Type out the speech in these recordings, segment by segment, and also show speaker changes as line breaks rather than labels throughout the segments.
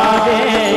विठोबा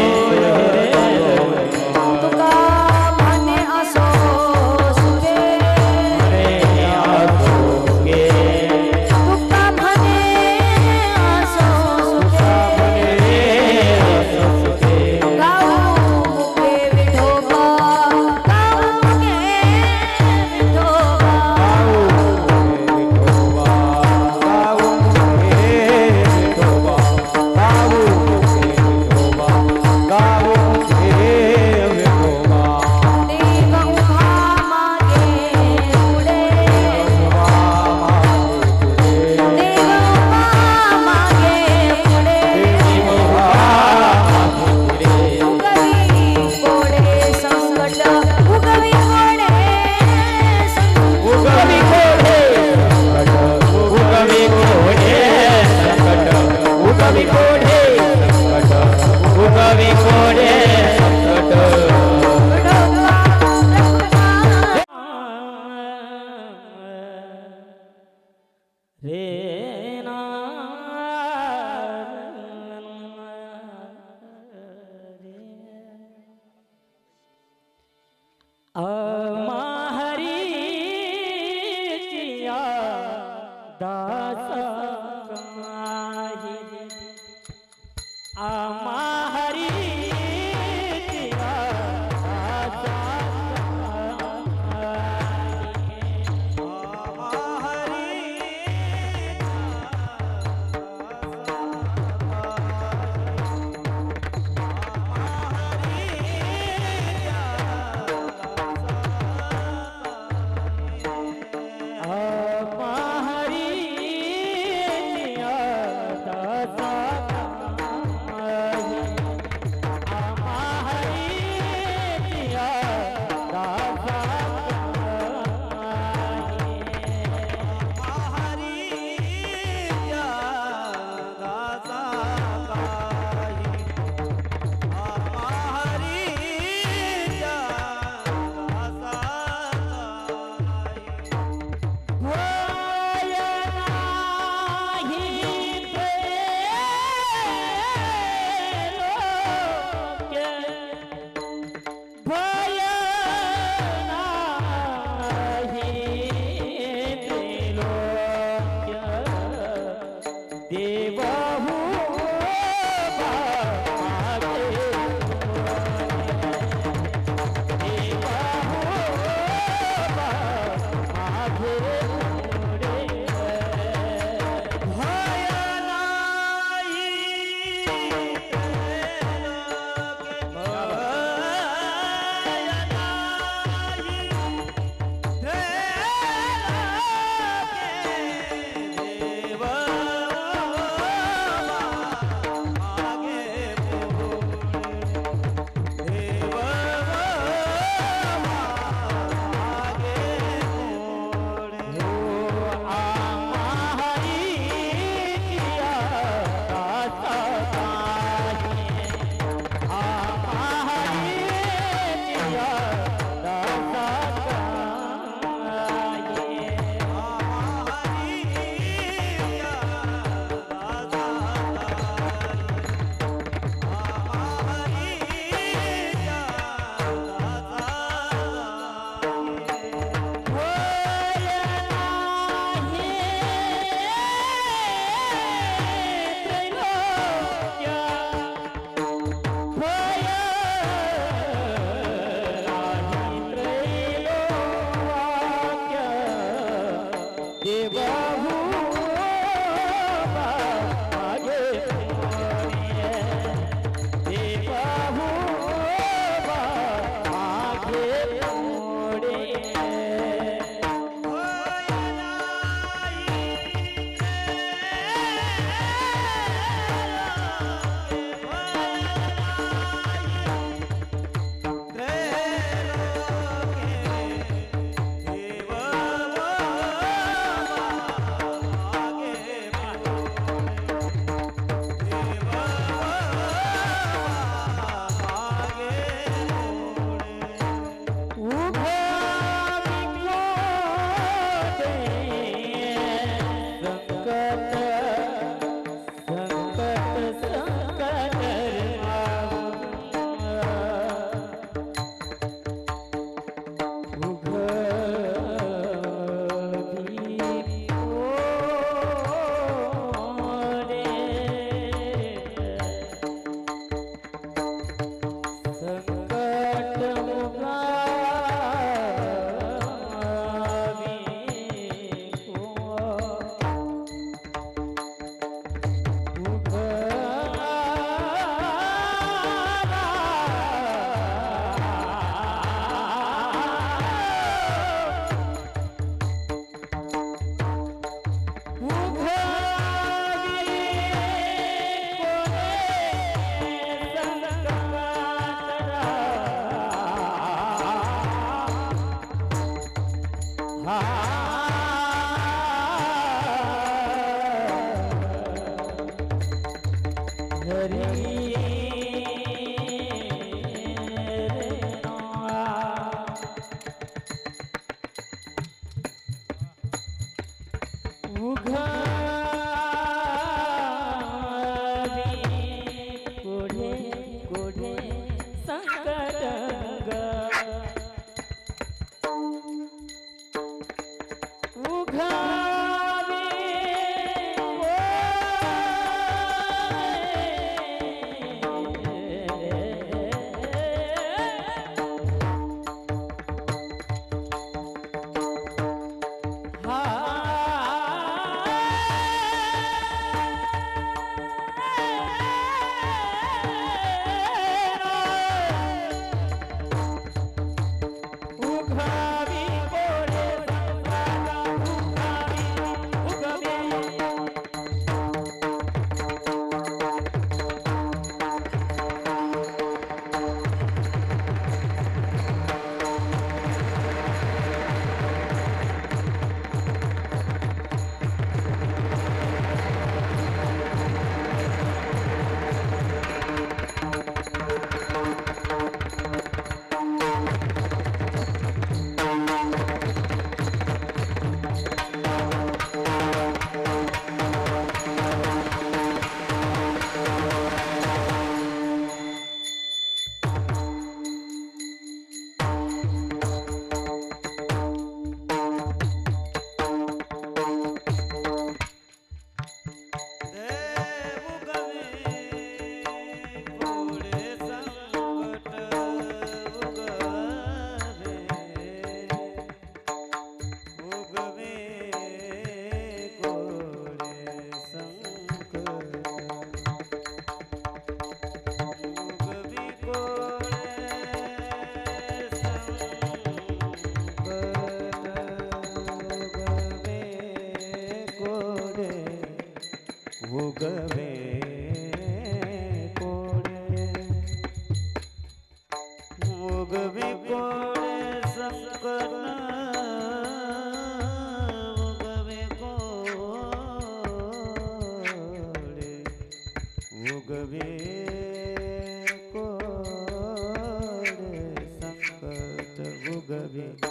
उगवी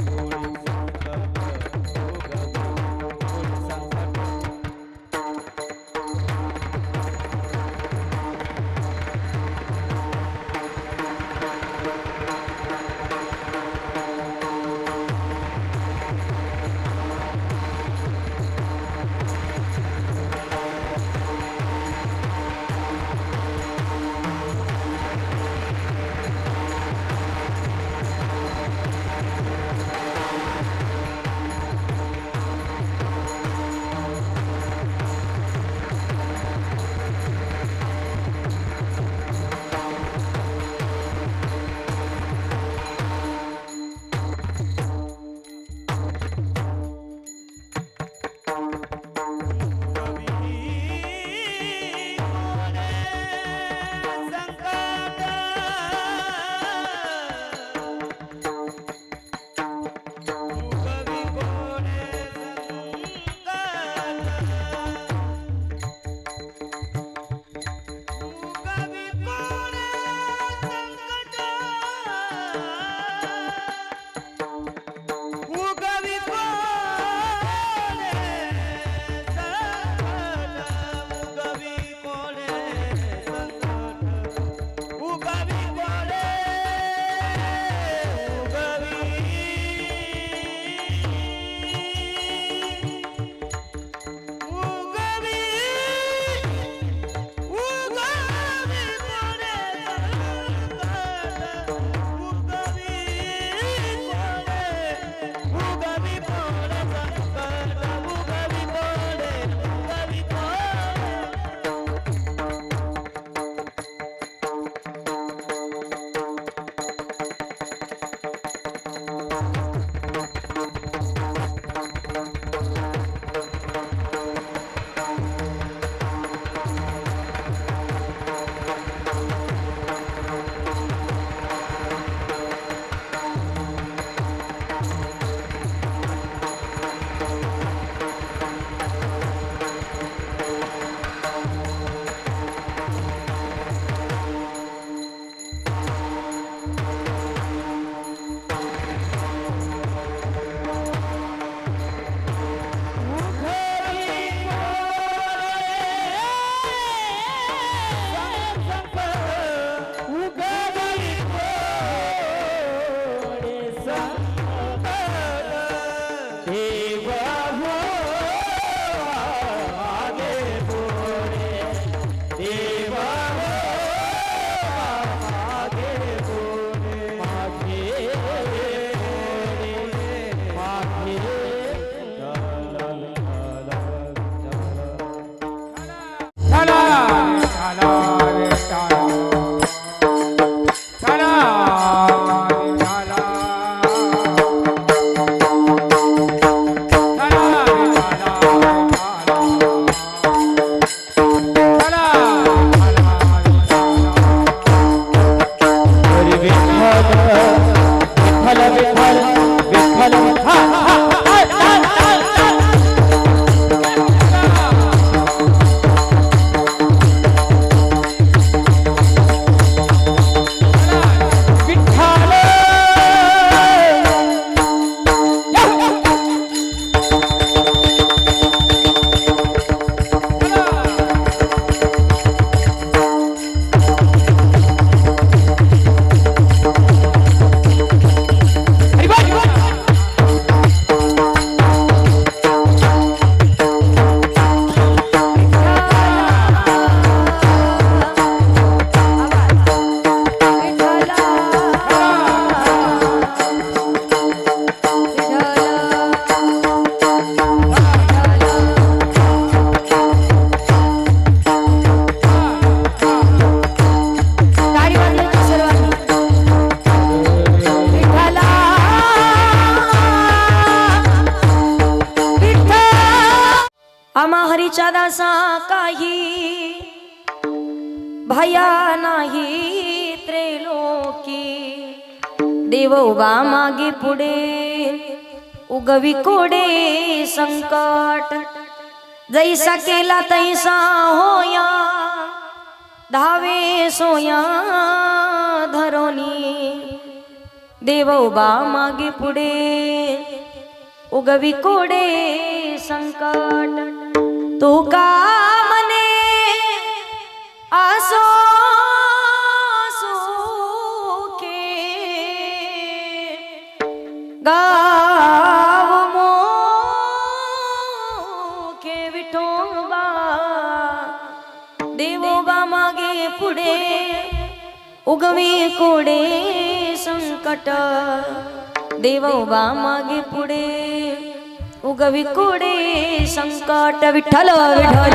कोणी संकट उगवी कोणी संकट
हरीच्या दासा काही भया नाही त्रैलोकी देव उभा मागे पुढे उगवी कोडे संकट जैसा केला तैसा होया धावे सोया धरोनी देव उभा मागे पुढे उगवी कोडे संकट तू का मने आसो सुखे गाव मोखे विठोबा देवोबा मागे पुढे उगवी कोडे संकट देवोबा मागे पुढे उगवी कोडे संकट विठ्ठल विठ्ठल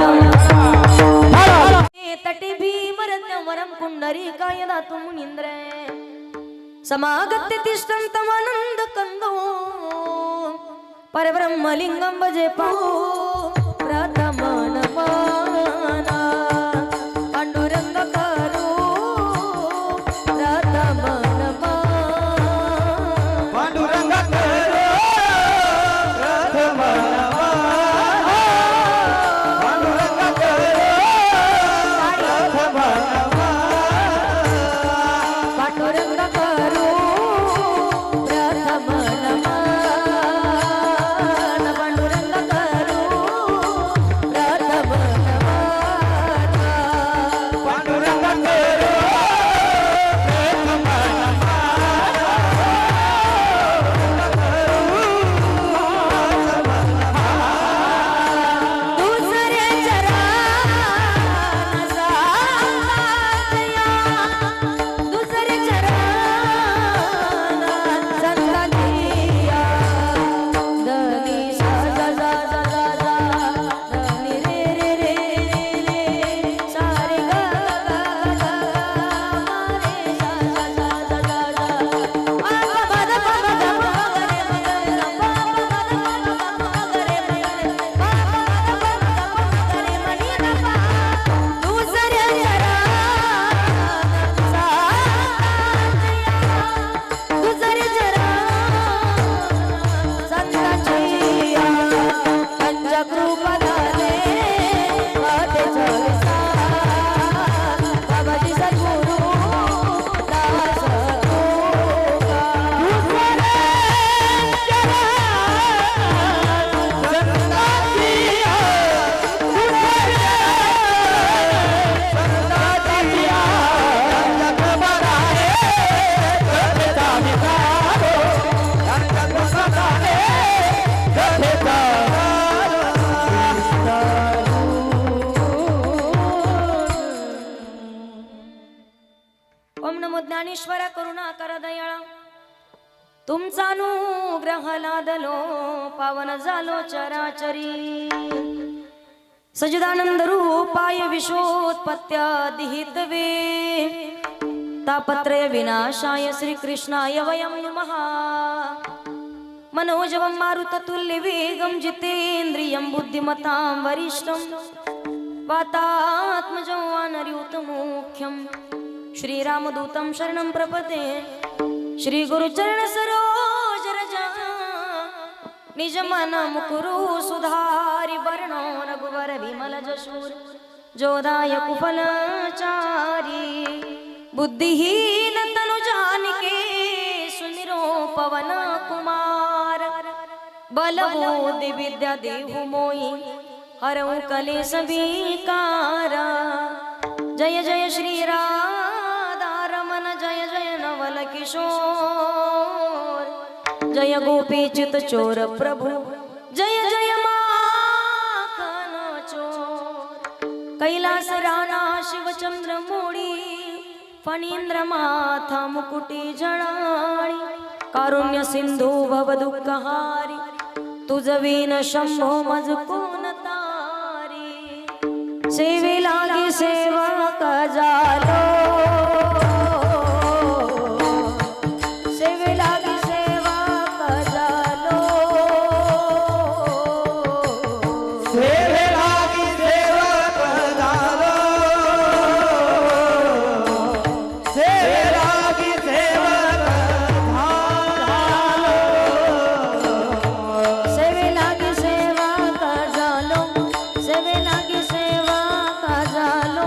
तटे भीमरत्नवरं पुंडरीकाय दातुं मुनींद्र समागत्य तिष्ठन्तमानन्द कन्दो परब्रह्मलिङ्गं भजे पाहु प्रथम नमना पांडुरंग करो प्रथम नमना
पांडुरंग करो प्रथम नमः पांडुरंग करो प्रथम नमः
पांडुरंग करो प्रथम नमना पांडुरंग करो प्रथम नमना
पांडुरंग करो
दुसरे चरण साया दुसरे चरण संगतिया धनी सा सा सा सा सा धनी रे रे रे रे सारे ग ग ग रे सा सा सा सा सा आ पद पद ग ग रे रे दुसरे संताचिया पंचकृपदाने वाटे चविसा बाबाजी सद्गुरु दास तुका ओम नमो ज्ञानेश्वरा करुणाकर दयाळा तुमचा अनुग्रह लादलो पावन झालो चराचरी सजिदानंद रूपाय विश्वोत्पत्त्यादिहितवे तापत्रय विनाशाय श्रीकृष्णाय वयं नमः मनोजवं मारुततुल्यवेगं जितेन्द्रियं बुद्धिमतां वरिष्ठं वातात्मजं वानरयूतमुख्यं श्रीरामदूतं शरणं प्रपदे श्रीगुरुचरण सरोज रजा निज मन मुकुरु सुधारि वर्णो रघुवर विमल जशूर जोदाय कुफलचारी बुद्धिहीन तनु जानिके सुमिरो पवन कुमार बल बुद्धि विद्या देहु मोहि हरऊ कलेश विकारा जय जय श्री राधा रमन जय जय नवल किशोर जय गोपी चित चोर प्रभु जय जय माखन चोर कैलास राणा शिवचंद्र मोडी फणींद्र माथा मुकुटी जळाळी कारुण्य सिंधू भव दुःखहारी तुझ विन शंभो मज कोण तारी सेवे लागे सेवक झालो सेवे लागे सेवक झालो
सेवे लागी सेवक झालो सेवे लागी सेवक झालो
सेवे लागे सेवक झालो सेवे लागे सेवक झालो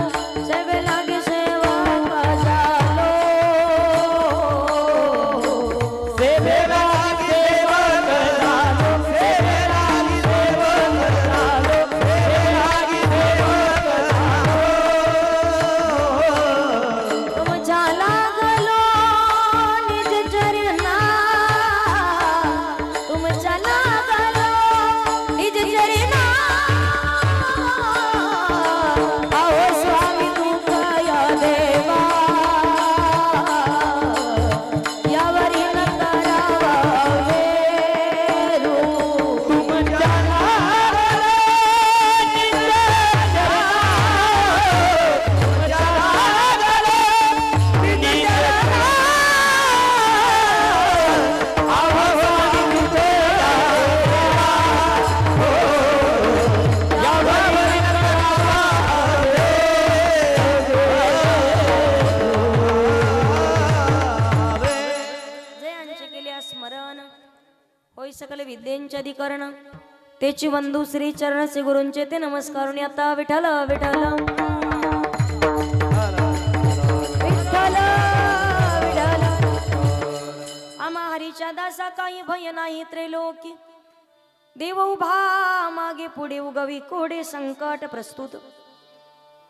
सकल विद्येंचे अधिकरण तेची वंदू श्री चरण श्री गुरूंचे ते नमस्कारून आता विठ्ठल विठ्ठल विठ्ठल विठ्ठल आम्हा हरीच्या दासा काही भय नाही त्रैलोकी देव उभा मागे पुढे उगवी कोडे संकट प्रस्तुत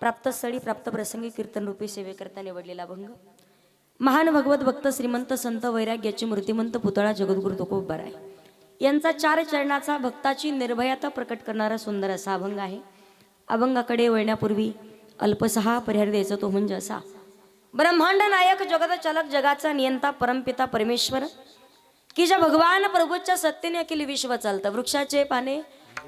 प्राप्त स्थळी प्राप्त प्रसंगी कीर्तन रूपी सेवेकरता निवडलेला भंग महान भगवत भक्त श्रीमंत संत वैराग्याची मूर्तिमंत पुतळा जगद्गुरु तुकोबराय यांचा 4 चरणाचा भक्ताची निर्भयता प्रकट करणारा सुंदर असा अभंग आहे. अभंगाकडे वळण्यापूर्वी अल्पसहा परिहार द्यायचा तो म्हणजे असा. ब्रह्मांड नायक जगत चालक जगाचा नियंता परमपिता परमेश्वर की ज्या भगवान प्रभूच्या सत्तेने अखिल विश्व चालतं. वृक्षाचे पाने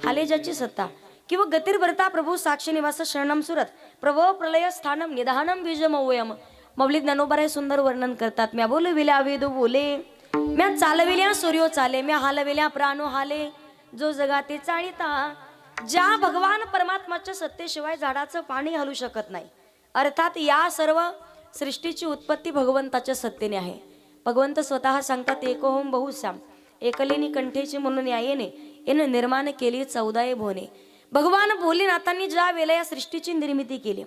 हाले ज्याची सत्ता किंवा गतिर्भरता प्रभू साक्षी निवास शरणम सुरत प्रभो प्रलय स्थानम निधानम बीजमवयम मौलिक ज्ञानोबा सुंदर वर्णन करतात. म्या बोलविल्या वेद बोले म्या चालविल्या सूर्यो चाले म्या हालविल्या प्राणो हाले जो जगाते चाळीता. ज्या भगवान परमात्माच्या सत्तेशिवाय झाडाचं पाणी हलू शकत नाही. अर्थात या सर्व सृष्टीची उत्पत्ती भगवंताच्या सत्तेने आहे. भगवंत स्वतः सांगतात एकोहम बहुश्याम एकलेनी कंठेची म्हणून यायेने येणे निर्माण केली 14 भुवने. भगवान भोलेनाथांनी ज्या वेळेला या सृष्टीची निर्मिती केली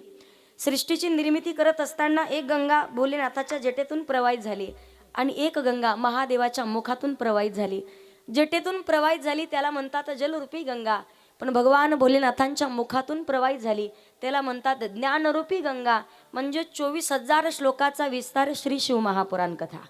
सृष्टीची निर्मिती करत असताना एक गंगा भोलेनाथाच्या जटेतून प्रवाहित झाली आणि एक गंगा महादेवाच्या मुखातून प्रवाहित झाली. जटेतून प्रवाहित झाली त्याला म्हणतात जलरूपी गंगा पण भगवान भोलेनाथांच्या मुखातून प्रवाहित झाली त्याला म्हणतात ज्ञानरूपी गंगा म्हणजे 24,000 श्लोकाचा विस्तार श्री शिव महापुराण कथा.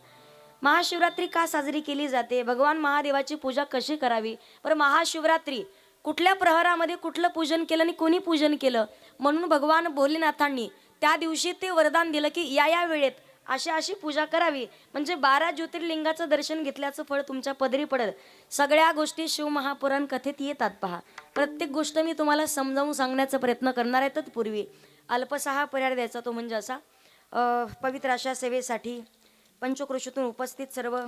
महाशिवरात्री का साजरी केली जाते भगवान महादेवाची पूजा कशी करावी पर महाशिवरात्री कुठल्या प्रहरामध्ये कुठलं पूजन केलं आणि कोणी पूजन केलं म्हणून भगवान भोलेनाथांनी त्या दिवशी ते वरदान दिलं की या वेळेत अशी पूजा करावी म्हणजे 12 ज्योतिर्लिंगाचं दर्शन घेतल्याचं फळ तुमच्या पदरी पडेल. सगळ्या गोष्टी शिव महापुराण कथेत येतात. पहा प्रत्येक गोष्ट मी तुम्हाला समजावून सांगण्याचा प्रयत्न करणार आहे. तत्पूर्वी अल्पसहा परिहार द्यायचा तो म्हणजे असा. पवित्र अशा सेवेसाठी पंचक्रोशीतून उपस्थित सर्व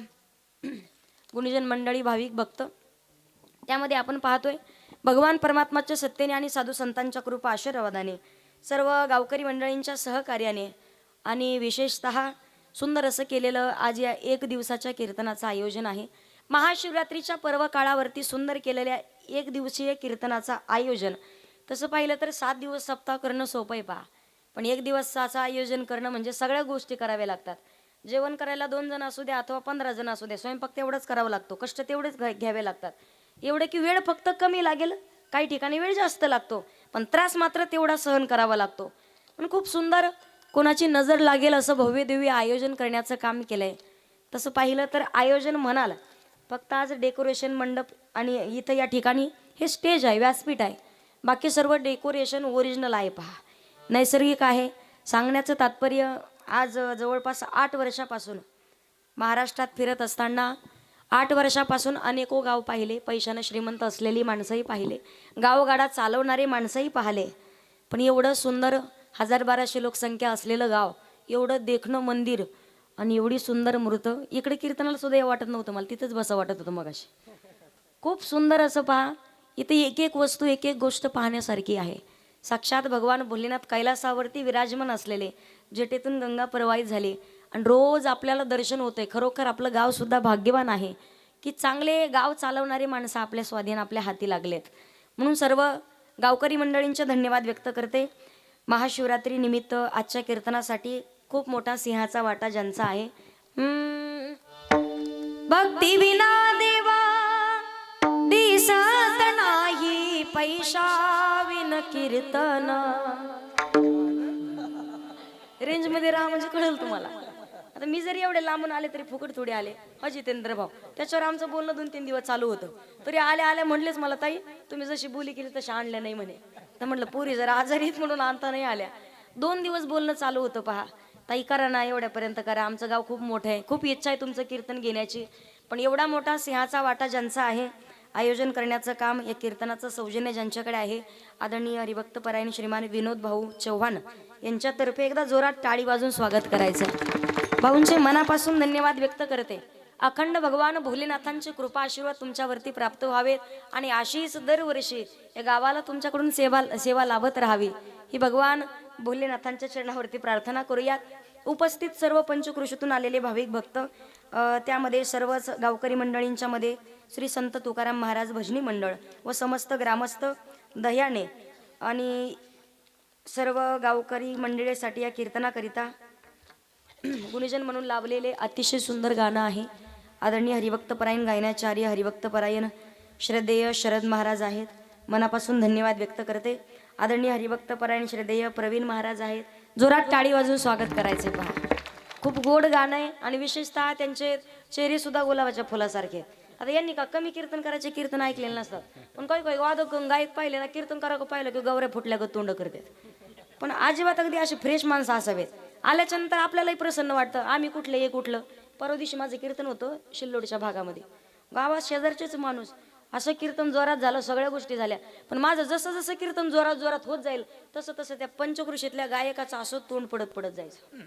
गुणीजन मंडळी भाविक भक्त त्यामध्ये आपण पाहतोय भगवान परमात्माच्या सत्तेने आणि साधू संतांच्या कृपा आशीर्वादाने सर्व गावकरी मंडळींच्या सहकार्याने आणि विशेषतः सुंदर असं केलेलं आज या 1 दिवसाच्या कीर्तनाचं आयोजन आहे. महाशिवरात्रीच्या पर्व काळावरती सुंदर केलेल्या 1 दिवसीय कीर्तनाचं आयोजन तसं पाहिलं तर 7 दिवस सप्ताह करणं सोपं आहे पहा पण 1 दिवसाचं आयोजन करणं म्हणजे सगळ्या गोष्टी कराव्या लागतात. जेवण करायला 2 जण असू द्या अथवा 15 जण असू द्या स्वयंपाक तेवढंच करावं लागतो. कष्ट तेवढेच घ्यावे लागतात. एवढं की वेळ फक्त कमी लागेल काही ठिकाणी वेळ जास्त लागतो पण त्रास मात्र तेवढा सहन करावा लागतो. पण खूप सुंदर कोणाची नजर लागेल असं भव्य दिव्य आयोजन करण्याचं काम केलंय. तसं पाहिलं तर आयोजन म्हणाल फक्त आज डेकोरेशन मंडप आणि इथं या ठिकाणी हे स्टेज आहे व्यासपीठ आहे बाकी सर्व डेकोरेशन ओरिजिनल आहे. पहा नैसर्गिक आहे. सांगण्याचं तात्पर्य आज जवळपास 8 वर्षापासून महाराष्ट्रात फिरत असताना 8 वर्षापासून अनेको गाव पाहिले. पैशानं श्रीमंत असलेली माणसंही पाहिले गावगाडा चालवणारे माणसंही पाहिले पण एवढं सुंदर 1000-1200 लोकसंख्या असलेलं गाव एवढं देखणं मंदिर आणि एवढी सुंदर मूर्त इकडे कीर्तनाला सुद्धा या वाटत नव्हतं मला तिथंच बसा वाटत होतं मगाशी. खूप सुंदर असं पहा इथे एक वस्तू एक गोष्ट पाहण्यासारखी आहे. साक्षात भगवान भोलेनाथ कैलासावरती विराजमान असलेले जटेतून गंगा प्रवाहित झाली आणि रोज आपल्याला दर्शन होतंय. खरोखर आपलं गाव सुद्धा भाग्यवान आहे की चांगले गाव चालवणारे माणसं आपल्या स्वाधीन आपल्या हाती लागलेत. म्हणून सर्व गावकरी मंडळींचे धन्यवाद व्यक्त करते. महाशिवरात्री निमित्त आजच्या कीर्तनासाठी खूप मोठा सिंहाचा वाटा ज्यांचा आहे. भक्ती विना देवा दिसत नाही पैशा विन कीर्तन. रेंज मध्ये राहा म्हणजे कळेल तुम्हाला. आता मी जरी एवढे लांबून आले तरी फुकट थोडे आले. जितेंद्र भाऊ त्याच्यावर आमचं बोलणं 2-3 दिवस चालू होतं तरी आल्या म्हणलेच मला ताई तुम्ही जशी बोली केली तशी आणल्या नाही म्हणे. तर म्हटलं पुरी जरा आजारीत म्हणून आणता नाही आल्या. 2 दिवस बोलणं चालू होतं. पहा ताई करा ना एवढ्यापर्यंत करा आमचं गाव खूप मोठं आहे खूप इच्छा आहे तुमचं कीर्तन घेण्याची पण एवढा मोठा सिंहाचा वाटा ज्यांचा आहे आयोजन करण्याचं काम या कीर्तनाचं सौजन्य ज्यांच्याकडे आहे आदरणीय हरिभक्त परायण श्रीमान विनोद भाऊ चव्हाण यांच्यातर्फे एकदा जोरात टाळी वाजून स्वागत करायचं. भाऊंचे मनापासून धन्यवाद व्यक्त करते. अखंड भगवान भोलेनाथांची कृपा आशीर्वाद तुमच्यावरती प्राप्त व्हावेत आणि अशीच दरवर्षी या गावाला तुमच्याकडून सेवा लाभत राहावी ही भगवान भोलेनाथांच्या चरणावरती प्रार्थना करूयात. उपस्थित सर्व पंचकृषीतून आलेले भाविक भक्त, त्यामध्ये सर्वच गावकरी मंडळींच्या मध्ये श्री संत तुकाराम महाराज भजनी मंडळ व समस्त ग्रामस्थ दह्याने आणि सर्व गावकरी मंडळीसाठी या कीर्तनाकरिता गुणीजन म्हणून लावलेले अतिशय सुंदर गाणं आहे. आदरणीय हरिभक्तपरायण गायनाचार्य हरिभक्तपरायण श्रद्धेय शरद महाराज आहेत, मनापासून धन्यवाद व्यक्त करते. आदरणीय हरिभक्तपरायण श्रद्धेय प्रवीण महाराज आहेत, जोरात टाळी वाजवून स्वागत करायचे. पहा, खूप गोड गाणं आहे आणि विशेषतः त्यांचे चेहरे सुद्धा गुलाबाच्या फुलासारखे आहेत. आता यांनी का कमी कीर्तन करायचे, कीर्तन ऐकलेले नसतात, पण काही काही वादक गायक पाहिले ना, कीर्तन करा पाहिलं की गवऱ्या फुटल्या ग तोंड करतात. पण अजिबात अगदी असे फ्रेश माणसं असावेत. आल्याच्या नंतर आपल्यालाही प्रसन्न वाटतं. आम्ही कुठले हे कुठलं. परवा दिवशी माझं कीर्तन होतं शिल्लोडच्या भागामध्ये, गावात शेजारचेच माणूस, असं कीर्तन जोरात झालं, सगळ्या गोष्टी झाल्या. पण माझं जसं जसं कीर्तन जोरात जोरात होत जाईल तसं तसं त्या पंचकृषीतल्या गायकाचं असं तोंड पडत पडत जायचं.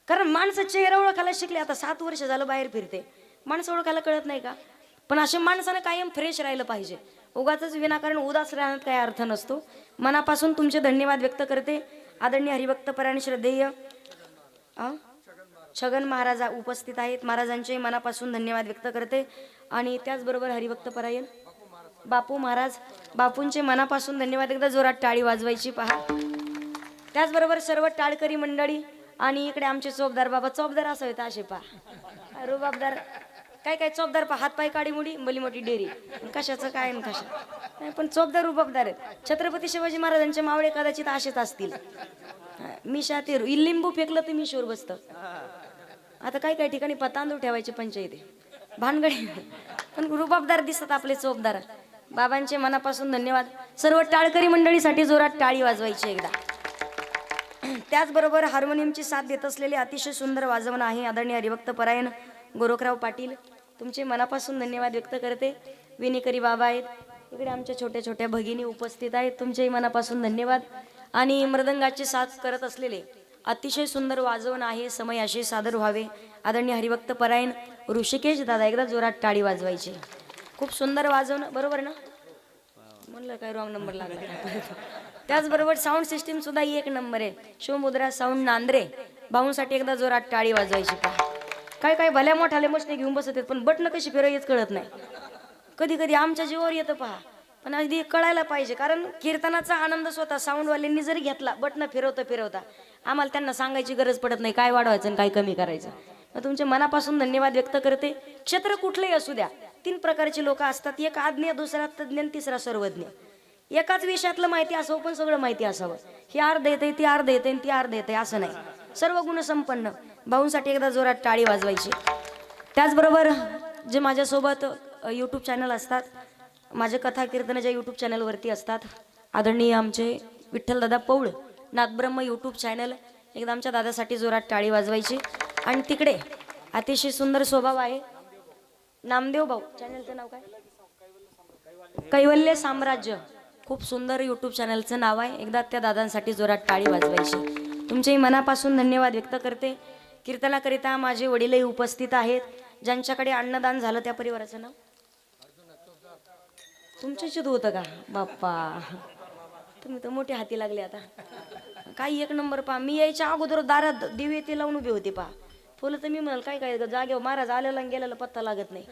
कारण माणसं चेहरा ओळखायला शिकले. आता 7 वर्ष झालं बाहेर फिरते, माणसं ओळखायला कळत नाही का? पण अशा माणसानं कायम फ्रेश राहिलं पाहिजे. उगाच विनाकारण उदास राहण्यात काही अर्थ नसतो. मनापासून तुमचे धन्यवाद व्यक्त करते. आदरणीय हरिभक्तपरायण श्रद्धेय छगन महाराज उपस्थित आहेत, महाराजांचे मनापासून धन्यवाद व्यक्त करते. आणि त्याचबरोबर हरिभक्तपरायण बापू महाराज, बापूंचे मनापासून धन्यवाद. एकदा जोरात टाळी वाजवायची. पहा, त्याचबरोबर सर्व टाळकरी मंडळी आणि इकडे आमचे चोपदार बाबा, चोपदार असावेत असे. पहा, रुबाबदार काय काय चोपदार, पहा, हातपाय काडी मुडी भली मोठी डेरी, कशाचं काय न कशा नाही, पण चोपदार रुबाबदार आहेत. छत्रपती शिवाजी महाराजांचे मावळे कदाचित असेच असतील. मिशा ते लिंबू फेकलं तर मिशोर बसतं. आता काही काही ठिकाणी तांदूळ ठेवायचे पंचायती भानगडी, पण रुबाबदार दिसतात आपले चोपदार. बाबांचे मनापासून धन्यवाद. सर्व टाळकरी मंडळीसाठी जोरात टाळी वाजवायची एकदा. त्याचबरोबर हार्मोनियमची साथ देत असलेले अतिशय सुंदर वाजवण आहे आदरणीय हरिभक्तपरायण गोरखराव पाटील, तुमचे मनापासून धन्यवाद व्यक्त करते. विनेकरी बाबा आहेत, इकडे आमच्या छोट्या छोट्या भगिनी उपस्थित आहेत, तुमचेही मनापासून धन्यवाद. आणि मृदंगाची साथ करत असलेले अतिशय सुंदर वाजवण आहे, समय असे सादर व्हावे आदरणीय हरिभक्तपरायण ऋषिकेश दादा, एकदा जोरात टाळी वाजवायची. खूप सुंदर वाजवण, बरोबर ना? म्हणलं काय रॉंग नंबर लागला. त्याचबरोबर साऊंड सिस्टीम सुद्धा 1 नंबर आहे. शिवमुद्रा साऊंड नांद्रे भाऊंसाठी एकदा जोरात टाळी वाजवायची. पहा, काय काय भल्या मोठाले मशने घेऊन बसत आहेत, पण बटणं कशी फिरायच कळत नाही. कधी कधी आमच्या जीवावर येतं. पहा, पण अगदी कळायला पाहिजे, कारण कीर्तनाचा आनंद स्वतः साऊंडवाल्यांनी जरी घेतला, बटणं फिरवता आम्हाला त्यांना सांगायची गरज पडत नाही काय वाढवायचं आणि काय कमी करायचं. मग तुमचे मनापासून धन्यवाद व्यक्त करते. क्षेत्र कुठलेही असू द्या, 3 प्रकारचे लोक असतात. एक आज्ञ, दुसरा तज्ञ, तिसरा सर्वज्ञ. एकाच विषयातलं माहिती असावं, पण सगळं माहिती असावं. हे अर्ध येते, ती अर्ध येते, ती अर्ध येते, असं नाही. सर्व गुण संपन्न भाऊंसाठी एकदा जोरात टाळी वाजवायची. त्याचबरोबर जे माझ्यासोबत यूट्यूब चॅनल असतात, माझे कथा कीर्तन ज्या यूट्यूब चॅनलवरती असतात, आदरणीय आमचे विठ्ठलदादा पौळ नाथब्रह्म यूट्यूब चॅनल, एकदा आमच्या दादासाठी जोरात टाळी वाजवायची. आणि तिकडे अतिशय सुंदर स्वभाव आहे नामदेव भाऊ, चॅनलचं नाव काय? कैवल्य साम्राज्य, खूप सुंदर यूट्यूब चॅनलचं नाव आहे. एकदा त्या दादांसाठी जोरात टाळी वाजवायची. तुमचेही मनापासून धन्यवाद व्यक्त करते. कीर्तनाकरिता माझे वडीलही उपस्थित आहेत, ज्यांच्याकडे अन्नदान झालं त्या परिवाराचं नाव तुमच्याशीच होतं का? बाप्पा, तुम्ही तर मोठे हाती लागले. आता काही 1 नंबर. पहा, मी यायच्या अगोदर दारात दिवे ते लावून उभे होते. पहा, फुलं तर मी म्हणाल काय काय जागेवर महाराज आलेला गेलेला पत्ता लागत नाही,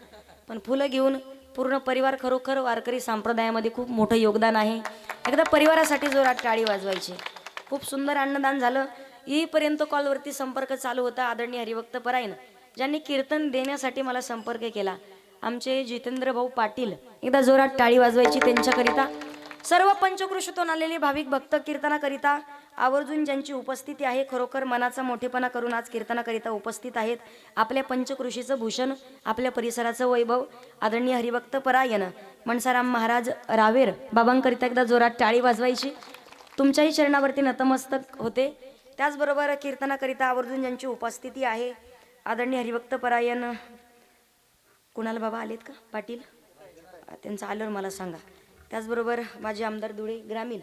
पण फुलं घेऊन पूर्ण परिवार, खरोखर वारकरी संप्रदायामध्ये खूप मोठं योगदान आहे. एकदा परिवारासाठी जोरात टाळी वाजवायची. खूप सुंदर अन्नदान झालं. येईपर्यंत कॉलवरती संपर्क चालू होता. आदरणीय हरिभक्तपरायण ज्यांनी कीर्तन देण्यासाठी मला संपर्क केला, आमचे जितेंद्र भाऊ पाटील, एकदा जोरात टाळी वाजवायची त्यांच्याकरिता. सर्व पंचकृषीतून आलेले भाविक भक्त कीर्तनाकरिता आवर्जून ज्यांची उपस्थिती आहे, खरोखर मनाचा मोठेपणा करून आज कीर्तनाकरिता उपस्थित आहेत. आपल्या पंचकृषीचं भूषण, आपल्या परिसराचं वैभव आदरणीय हरिभक्तपरायण मनसाराम महाराज रावेर बाबांकरिता एकदा जोरात टाळी वाजवायची. तुमच्याही चरणावरती नतमस्तक होते. त्याचबरोबर कीर्तनाकरिता आवर्जून ज्यांची उपस्थिती आहे, आदरणीय हरिभक्तपरायण कुणाल बाबा आलेत का? पाटील, त्यांचं आल्यावर मला सांगा. त्याचबरोबर माझे आमदार धुळे ग्रामीण,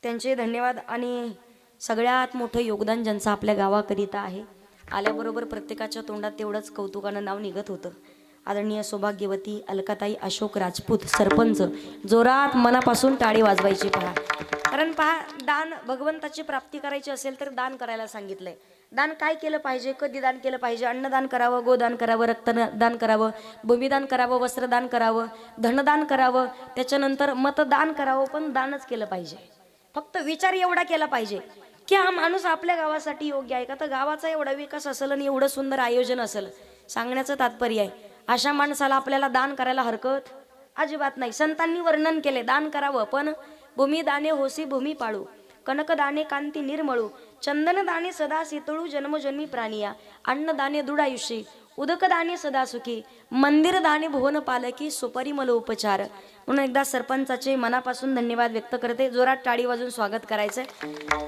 त्यांचे धन्यवाद. आणि सगळ्यात मोठं योगदान ज्यांचं आपल्या गावाकरिता आहे, आल्याबरोबर प्रत्येकाच्या तोंडात तेवढंच कौतुकानं नाव निघत होतं. आदरणीय सौभाग्यवती अलकाताई अशोक राजपूत सरपंच, जोरात मनापासून टाळी वाजवायची. पहा, कारण पहा, दान भगवंताची प्राप्ती करायची असेल तर दान करायला सांगितलंय. दान काय केलं पाहिजे, कधी दान केलं पाहिजे? अन्नदान करावं, गोदान करावं, रक्तदान करावं, भूमिदान करावं, वस्त्रदान करावं, धनदान करावं, त्याच्यानंतर मतदान करावं. पण दानच केलं पाहिजे. फक्त विचार एवढा केला पाहिजे की हा माणूस आपल्या गावासाठी योग्य आहे का? तर गावाचा एवढा विकास असेल आणि एवढं सुंदर आयोजन असेल, सांगण्याचं तात्पर्य आहे अशा माणसाला आपल्याला दान करायला हरकत अजिबात नाही. संतांनी वर्णन केले दान करावं, पण भूमी दाने होसी भूमी पाळू, कनकदाने कांती निर्मळू, चंदनदाने सदा शीतळू, जन्मजन्मी प्राणिया, अन्नदाने दृढायुषी, उदकदाने सदा सुखी, मंदिर दाने भुवन पालकी, सुपरिमल उपचार. म्हणून एकदा सरपंचाचे मनापासून धन्यवाद व्यक्त करते. जोरात टाळी वाजून स्वागत करायचंय.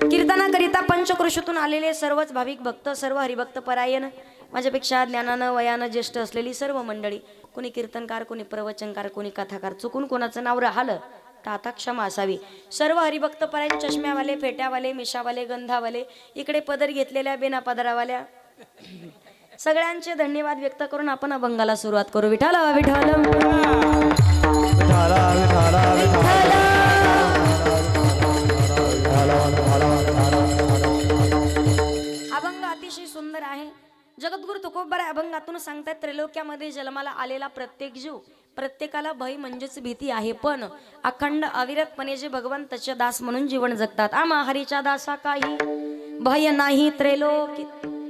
कीर्तनाकरिता पंचक्रोशीतून आलेले सर्वच भाविक भक्त, सर्व हरिभक्त परायण, माझ्यापेक्षा ज्ञानानं वयानं ज्येष्ठ असलेली सर्व मंडळी, कोणी कीर्तनकार, कोणी प्रवचनकार, कोणी कथाकार, चुकून कोणाचं नाव राहिलं तर आता क्षमा असावी. सर्व हरिभक्त परायण, चष्म्यावाले, फेट्यावाले, मिशावाले, गंधावाले, इकडे पदर घेतलेल्या, बिना पदरावाल्या, सगळ्यांचे धन्यवाद व्यक्त करून आपण अभंगाला सुरुवात करू. विठ्ठल विठ्ठल अभंग अतिशय सुंदर आहे. जगद्गुरु तुकोबराय अभंगातून सांगतात, त्रैलोक्यामध्ये जन्माला आलेला प्रत्येक जीव, प्रत्येकाला भय म्हणजेच भीती आहे, पण अखंड अविरतपणे जे भगवंताचे दास म्हणून जीवन जगतात, आम्हा हरीच्या दासा काही भय नाही त्रैलोकी.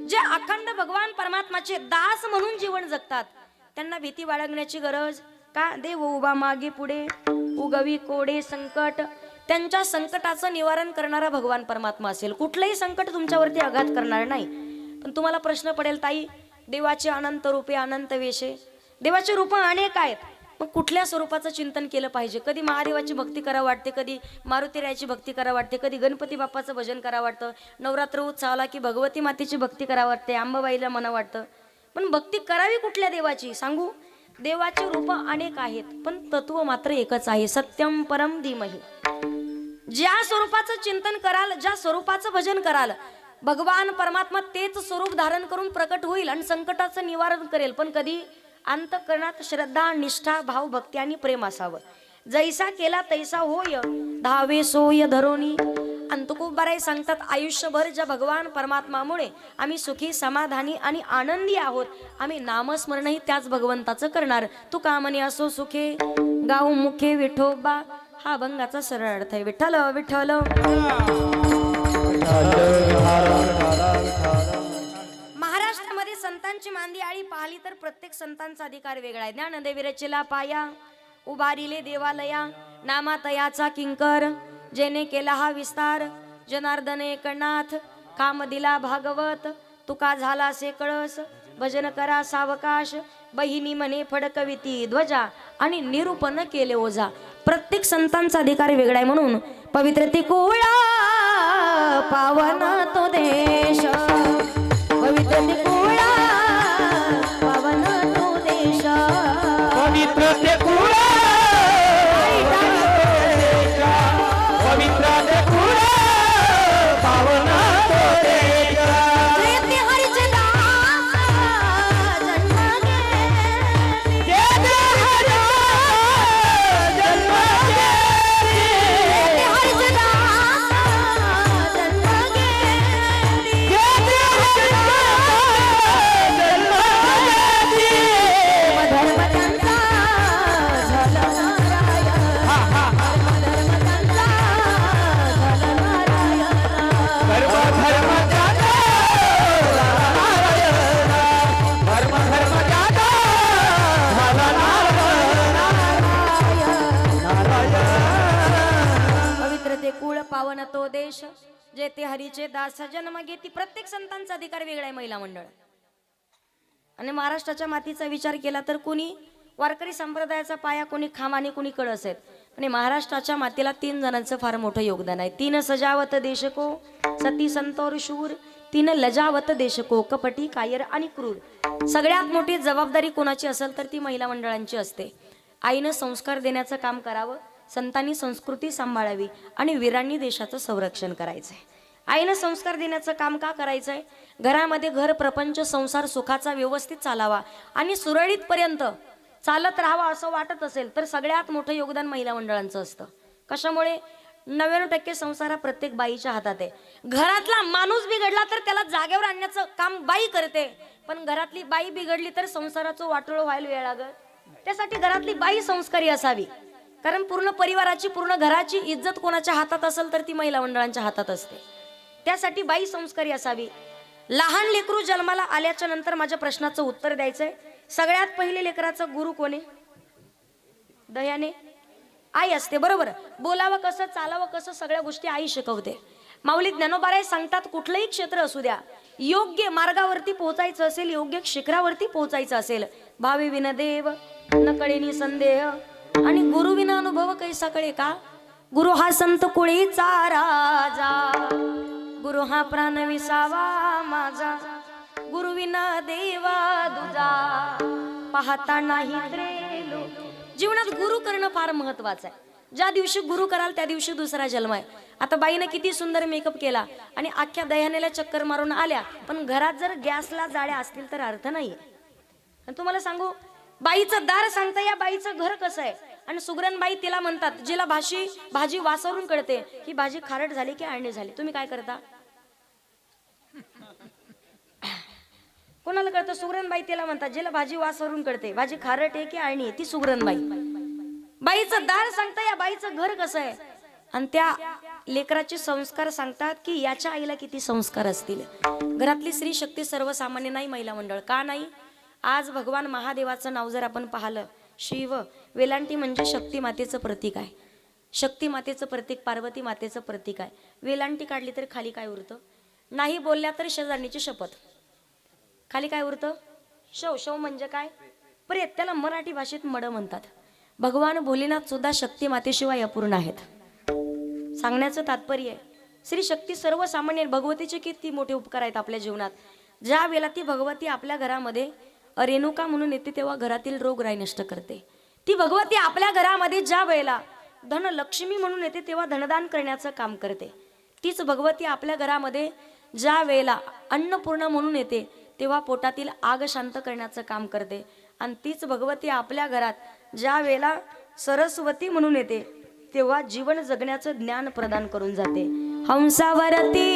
जे अखंड भगवान परमात्माचे दास म्हणून जीवन जगतात त्यांना भीती बाळगण्याची गरज का? देव उभा मागे पुढे, उगवी कोडे संकट, त्यांच्या संकटाचं निवारण करणारा भगवान परमात्मा असेल. कुठलंही संकट तुमच्यावरती आघात करणार नाही. पण तुम्हाला प्रश्न पडेल, ताई देवाचे अनंत रूपे, अनंत वेशे, देवाचे रूप अनेक आहेत, मग कुठल्या स्वरूपाचं चिंतन केलं पाहिजे? कधी महादेवाची भक्ती करा वाटते, कधी मारुतीरायाची भक्ती करा वाटते, कधी गणपती बाप्पाचं भजन करा वाटतं, नवरात्र उत्सवाला की भगवती मातेची भक्ती करा वाटते, अंबाबाईला म्हणा वाटतं. पण भक्ती करावी कुठल्या देवाची सांगू? देवाची रूप अनेक आहेत, पण तत्व मात्र एकच आहे, सत्यम परम धीमहि. ज्या स्वरूपाचं चिंतन कराल, ज्या स्वरूपाचं भजन कराल, भगवान परमात्मा तेच स्वरूप धारण करून प्रकट होईल आणि संकटाचं निवारण करेल. पण कधी? अंतःकरणात श्रद्धा, निष्ठा, भाव, भक्ती आणि प्रेम असावं. जैसा केला तैसा होय, धावे सोय धरोनी. तुकोबाराय सांगतात, आयुष्यभर ज्या भगवान परमात्मामुळे आम्ही सुखी, समाधानी आणि आनंदी आहोत, आम्ही नामस्मरणही त्याच भगवंताचं करणार. तू कामनी असो सुखे, गाव मुखे विठोबा. हा अभंगाचा सरळ अर्थ आहे. विठ्ठल विठ्ठल महाराष्ट्रामध्ये संतांची मांदी आळी पाहिली तर प्रत्येक संतांचा अधिकार वेगळा आहे. ज्ञानदेवी रचेला पाया, उभारिले देवालया, नामातयाचा किंकर, जेने केला हा विस्तार, जनार्दन एकनाथ, काम दिला भागवत, तुका झाला से कळस, भजन करा सावकाश, बहिणी म्हणे फडकविती ध्वजा, आणि निरूपण केले ओझा. प्रत्येक संतांचा अधिकार वेगळा आहे. म्हणून पवित्र तिकुळा पावन तो देश, पवित्र तिकुळा पावन तो देश,
पवित्र ते कुळा, पवित्र ते कुळा, पावन तो देश.
प्रेती हरीचे दास जन्म घेती,
जय हरी जन्म घेती.
प्रेती हरीचे दास जन्म घेती,
जय हरी जन्म घेती.
धर्म त्यांचा झाला नारायण, धर्म त्यांचा झाला नारायण.
धर्म धर्म जाता नारायण, धर्म धर्म जाता झाला
पवित्र ते कुळ पावन तो देश, जे ते हरीचे दास जन्म घेती. प्रत्येक संतांचा अधिकार वेगळा आहे. महिला मंडळ आणि महाराष्ट्राच्या मातीचा विचार केला तर कोणी वारकरी संप्रदायाचा पाया, कोणी खाम आणि कोणी कळस आहेत. आणि महाराष्ट्राच्या मातीला 3 जणांचं फार मोठं योगदान आहे. 3 सजावत देशको, सती संतोर शूर, 3 लजावत देशको, कपटी कायर आणि क्रूर. सगळ्यात मोठी जबाबदारी कोणाची असेल तर ती महिला मंडळांची असते. आईनं संस्कार देण्याचं काम करावं, संतांनी संस्कृती सांभाळावी आणि वीरांनी देशाचं संरक्षण करायचंय. आईनं संस्कार देण्याचं काम का करायचंय? घरामध्ये घर, प्रपंच, संसार सुखाचा व्यवस्थित चालावा आणि सुरळीतपर्यंत चालत राहावा असं वाटत असेल तर सगळ्यात मोठं योगदान महिला मंडळांचं असतं. कशामुळे? 99% संसार हा प्रत्येक बाईच्या हातात आहे. घरातला माणूस बिघडला तर त्याला जागेवर आणण्याचं काम बाई करते, पण घरातली बाई बिघडली तर संसाराचं वाटोळं व्हायला वेळ लागत. त्यासाठी घरातली बाई संस्कारी असावी, कारण पूर्ण परिवाराची पूर्ण घराची इज्जत कोणाच्या हातात असेल तर ती महिला मंडळांच्या हातात असते. त्यासाठी बाई संस्कारी असावी. लहान लेकरू जन्माला आल्याच्या नंतर माझ्या प्रश्नाचं उत्तर द्यायचंय. सगळ्यात पहिले लेकराचा गुरु कोणी? दयाने आई असते, बरोबर. बोलावं कसं, चालावं कसं, सगळ्या गोष्टी आई शिकवते. माऊली ज्ञानोबाराय सांगतात, कुठलंही क्षेत्र असू द्या, योग्य मार्गावरती पोहोचायचं असेल, योग्य शिखरावरती पोहोचायचं असेल, भावी विन देव न कळेनी संदेह आणि गुरु विना अनुभव कैसा कळे का. गुरु हा संत कुळीचा राजा, गुरु हा प्राण विसावा माझा, गुरु विना देवा दुजा पाहता नाही रे लोक. जीवनात गुरु करणं फार महत्वाचं आहे. ज्या दिवशी गुरु कराल त्या दिवशी दुसरा जन्म आहे. आता बाईने किती सुंदर मेकअप केला आणि अख्ख्या दह्यानेला चक्कर मारून आल्या, पण घरात जर गॅसला जाळ्या असतील तर अर्थ नाहीये. आणि तुम्हाला सांगू, बाईचं दार सांगता या बाईचं घर कसं आहे. आणि सुगरण बाई तिला म्हणतात, जिला भाजी वासावरून कळते ही भाजी खारट झाली की आळणी झाली. तुम्ही काय करता? कोणाला कळतं? सुगरण बाई तिला म्हणतात, जिला भाजी वासावरून कळते भाजी खारट आहे की आळणी आहे, ती सुगरण बाई. बाईचं दार सांगता या बाईचं घर कसं आहे. आणि त्या लेकराचे संस्कार सांगतात की याच्या आईला किती संस्कार असतील. घरातली स्त्री शक्ती सर्वसामान्य नाही, महिला मंडळ का नाही. आज भगवान महादेवाचं नाव जर आपण पाहिलं, शिव वेलांटी म्हणजे शक्ती मातेचं प्रतीक आहे. शक्ती मातेचं प्रतीक, पार्वती मातेचं प्रतीक आहे. वेलांटी काढली तर खाली काय उरतं? नाही बोलल्या तर शेजारणीची शपथ. खाली काय उरतं? शव. शव म्हणजे काय? प्रेत. त्याला मराठी भाषेत मड म्हणतात. भगवान भोलेनाथ सुद्धा शक्ती मातेशिवाय अपूर्ण आहेत. सांगण्याचं तात्पर्य आहे, श्री शक्ती सर्वसामान्य. भगवतीचे किती मोठे उपकार आहेत आपल्या जीवनात. ज्या वेळेला ती भगवती आपल्या घरामध्ये रेणुका म्हणून येते तेव्हा घरातील रोगराई नष्ट करते. ती भगवती आपल्या घरामध्ये ज्या वेळेला धनलक्ष्मी म्हणून येते तेव्हा धनदान करण्याचं काम करते. तीच भगवती आपल्या घरामध्ये ज्या वेळेला अन्नपूर्णा म्हणून येते तेव्हा पोटातील आग शांत करण्याचं काम करते. आणि तीच भगवती आपल्या घरात ज्या वेळेला सरस्वती म्हणून येते तेव्हा जीवन जगण्याचं ज्ञान प्रदान करून जाते. हंसावरती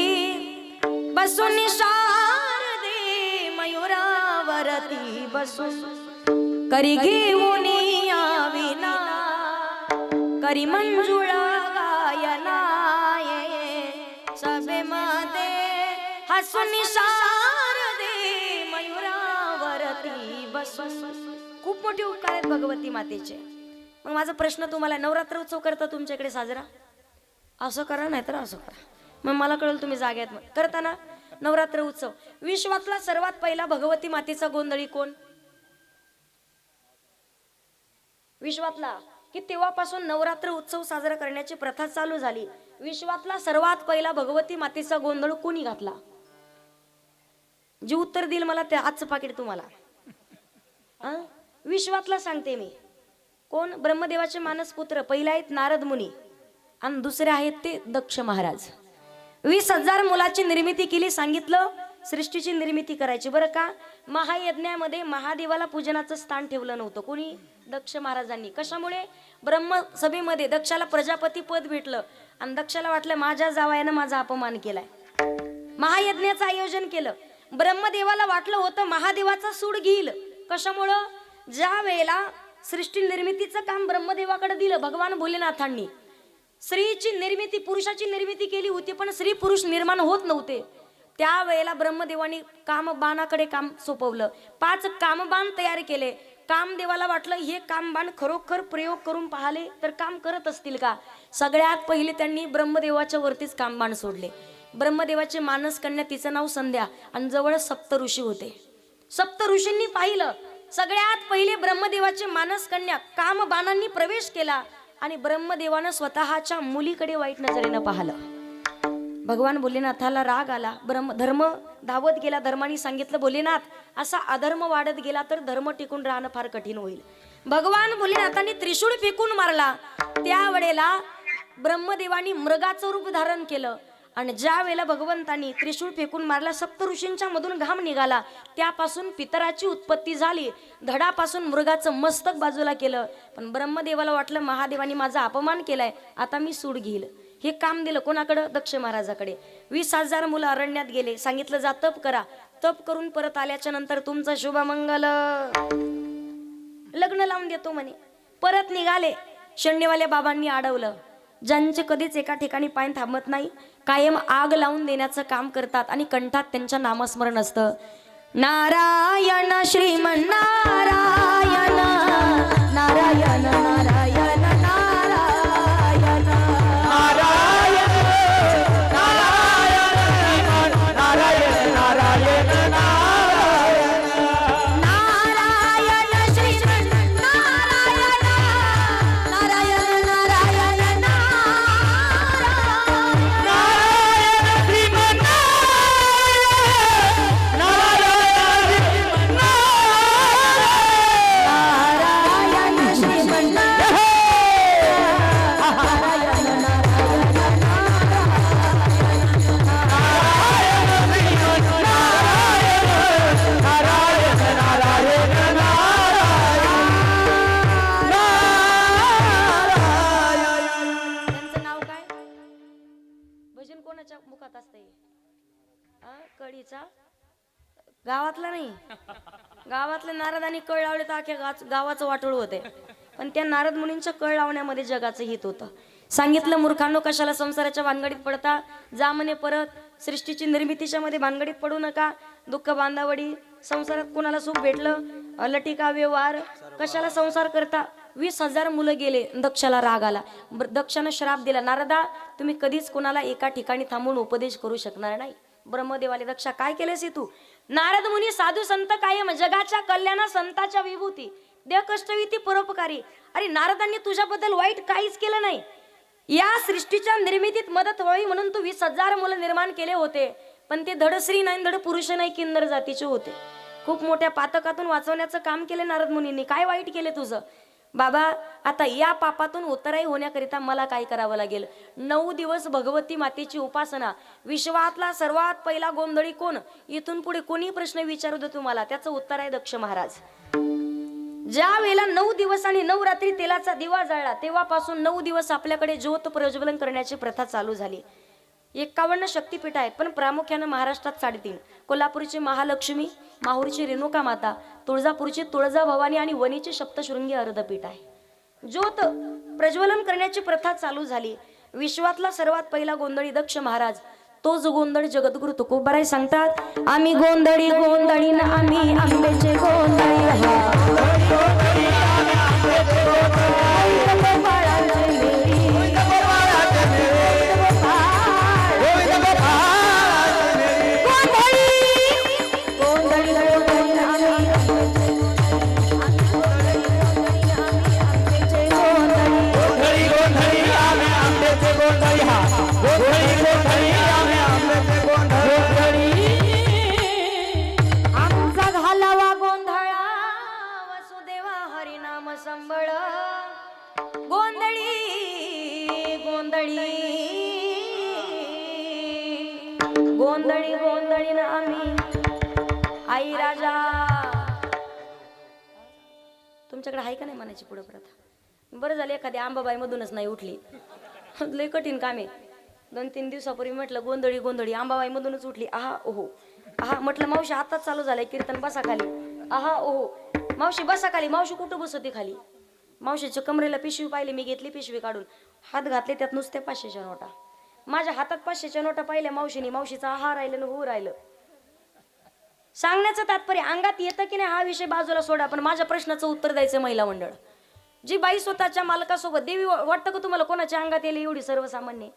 बसून शारदे मयुरावरती बसून करी घेऊन याविना करी मंजुळा गायना सभेमध्ये हसून शारदे मयुरावरती बसून. खूप मोठे उपकार आहेत भगवती मातेचे. मग माझा प्रश्न तुम्हाला, नवरात्र उत्सव करता तुमच्याकडे साजरा? असं करा नाही तर असं करा, मग मला कळलं तुम्ही जाग्यात. करताना नवरात्र उत्सव विश्वातला सर्वात पहिला भगवती मातेचा गोंधळी कोण? विश्वातला की तेव्हापासून नवरात्र उत्सव साजरा करण्याची प्रथा चालू झाली. विश्वातला सर्वात पहिला भगवती मातेचा गोंधळ कोणी घातला? जे उत्तर देईल मला ते आजचं पाकिट तुम्हाला. विश्वातला सांगते मी. कोण? ब्रह्मदेवाचे मानसपुत्र. पहिले आहेत नारद मुनी आणि दुसरे आहेत ते दक्ष महाराज. 20,000 मुलाची निर्मिती केली. सांगितलं सृष्टीची निर्मिती करायची. बरं का? महायज्ञामध्ये महादेवाला पूजनाचं स्थान ठेवलं नव्हतं. कोणी? दक्ष महाराजांनी. कशामुळे? ब्रह्मसभेमध्ये दक्षाला प्रजापती पद भेटलं आणि दक्षाला वाटलं माझ्या जावयानं माझा अपमान केलाय. महायज्ञाचं आयोजन केलं. ब्रह्मदेवाला वाटलं होतं महादेवाचा सूड घेईल. कशामुळं? ज्या वेळेला सृष्टी निर्मितीचं काम ब्रह्मदेवाकडे दिलं भगवान भोलेनाथांनी, स्त्रीची निर्मिती, पुरुषाची निर्मिती केली होती पण स्त्री पुरुष निर्माण होत नव्हते. त्यावेळेला ब्रह्मदेवानी कामबाणाकडे काम सोपवलं. 5 कामबाण तयार केले. कामदेवाला वाटलं हे कामबाण खरोखर प्रयोग करून पाहिले तर काम करत असतील का. सगळ्यात पहिले त्यांनी ब्रह्मदेवाच्या वरतीच कामबाण सोडले. ब्रह्मदेवाचे मानस कन्या, तिचं नाव संध्या आणि जवळ सप्त ऋषी होते. सप्त ऋषींनी पाहिलं. सगळ्यात पहिले ब्रह्मदेवाचे मानस कन्या कामबाणांनी प्रवेश केला आणि ब्रह्मदेवानं स्वतःच्या मुलीकडे वाईट नजरेनं पाहिलं. भगवान भोलेनाथाला राग आला. धर्म धावत गेला. धर्माने सांगितलं भोलेनाथ असा अधर्म वाढत गेला तर धर्म टिकून राहणं फार कठीण होईल. भगवान भोलेनाथांनी त्रिशूळ फेकून मारला. त्यावेळेला ब्रह्मदेवानी मृगाचं रूप धारण केलं आणि ज्या वेळेला भगवंतांनी त्रिशूळ फेकून मारला सप्त ऋषींच्या मधून घाम निघाला. त्यापासून पितराची उत्पत्ती झाली. धडापासून मृगाचं मस्तक बाजूला केलं. पण ब्रह्मदेवाला वाटलं महादेवानी माझा अपमान केलाय, आता मी सूड घेईल. हे काम दिलं कोणाकडं? दक्ष महाराजाकडे. 20,000 मुलं अरण्यात गेले, सांगितलं जा तप करा. तप करून परत आल्याच्या नंतर तुमचं शुभमंगल लग्न लावून देतो म्हणे. परत निघाले, शंडेवाल्या बाबांनी अडवलं. ज्यांचे कधीच एका ठिकाणी पाय थांबत नाही, कायम आग लावून देण्याचं काम करतात आणि कंठात त्यांच्या नामस्मरण असतं. नारायण श्रीमन नारायण नारायण नारायण नारायण
नारायण नारायण नारायण नारायण
नारायण श्रीमन नारायण नारायण नारायण
नारायण श्रीमन
नारायण श्रीमन त्यांचं नाव काय? भजन कोणाच्या मुखात असतंय? कळीचा गावातला नाही. गावातले नारद आणि कळ लावले तर अख्ख्या गावाचं वाटोळ होते. पण त्या नारद मुनींच्या कळ लावण्यामध्ये जगाचं हित होतं. सांगितलं मूर्खांनो कशाला संसाराच्या भानगडीत पडता, जा म्हणे परत सृष्टीची निर्मितीच्या मध्ये भानगडीत पडू नका. दुःख बांधावडी, संसारात कोणाला सुख भेटलं लटिका व्यवहार, कशाला संसार करता. 20,000 मुलं गेले, दक्षाला राग आला. दक्षानं श्राप दिला, नारदा तुम्ही कधीच कोणाला एका ठिकाणी थांबून उपदेश करू शकणार नाही. ब्रह्मदेवाले दक्षा काय केलेस तू? नारद मुनी साधू संत कायम जगाच्या कल्याणा संताच्या विभूती देह कष्टविती परोपकारी. अरे नारदांनी तुझ्याबद्दल वाईट काहीच केलं नाही. या सृष्टीच्या निर्मितीत मदत व्हावी म्हणून तू 20,000 मुलं निर्माण केले होते, पण ते धड स्त्री नाही धड पुरुष नाही किन्नर जातीचे होते. खूप मोठ्या पातकातून वाचवण्याचं काम केले नारद मुनींनी. काय वाईट केले तुझं? बाबा आता या पापातून उतराई होण्याकरिता मला काय करावं लागेल? 9 दिवस भगवती मातेची उपासना. विश्वातला सर्वात पहिला गोंधळी कोण? इथून पुढे कोणी प्रश्न विचारू दे तुम्हाला, त्याचं उत्तर आहे दक्ष महाराज. ज्या वेळेला 9 दिवस आणि 9 रात्री तेलाचा दिवा जळला, तेव्हापासून 9 दिवस आपल्याकडे ज्योत प्रज्वलन करण्याची प्रथा चालू झाली. 51 शक्तिपीठ आहेत, पण प्रामुख्याने महाराष्ट्रात 3.5. कोल्हापूरची महालक्ष्मी, माहूरची रेणुका माता, तुळजापूरची तुळजाभवानी आणि वणीची सप्तशृंगी अर्धपीठ आहे. ज्योत प्रज्वलन करण्याची प्रथा चालू झाली. विश्वातला सर्वात पहिला गोंधळी दक्ष महाराज. तोच गोंधळ जगद्गुरु तुकोबाराय सांगतात, आम्ही गोंधळी गोंधळी ना आम्ही आंब्याचे गोंधळी गोंधळी गोंधळी ना आम्ही. आई राजा तुमच्याकडे आहे का नाही म्हणायची पुढे प्रथा? बरं झालं एखादी आंबाबाई मधूनच नाही उठली. लय कठीण काम आहे. 2-3 दिवसापूर्वी म्हटलं गोंधळी गोंधळी, आंबाबाई मधूनच उठली. आहा ओहो आहा. म्हटलं मावशी आताच चालू झालंय कीर्तन, बसा खाली. आहा ओहो मावशी बसा खाली. मावशी कुठं बसती खाली? मावशीच्या कमरेला पिशवी पाहिली मी, घेतली पिशवी काढून हात घातले, त्यात नुसते 500च्या नोटा. माझ्या हातात 500च्या नोटा पाहिल्या मावशीने. मावशीचा आहा राहिलं हो राहिलं. सांगण्याचं तात्पर्य अंगात येतं की नाही हा विषय बाजूला सोडा, पण माझ्या प्रश्नाचं उत्तर द्यायचं महिला मंडळ. जी बाई स्वतःच्या मालकासोबत, देवी वाटतं का तुम्हाला कोणाच्या अंगात येईल एवढी सर्वसामान्य?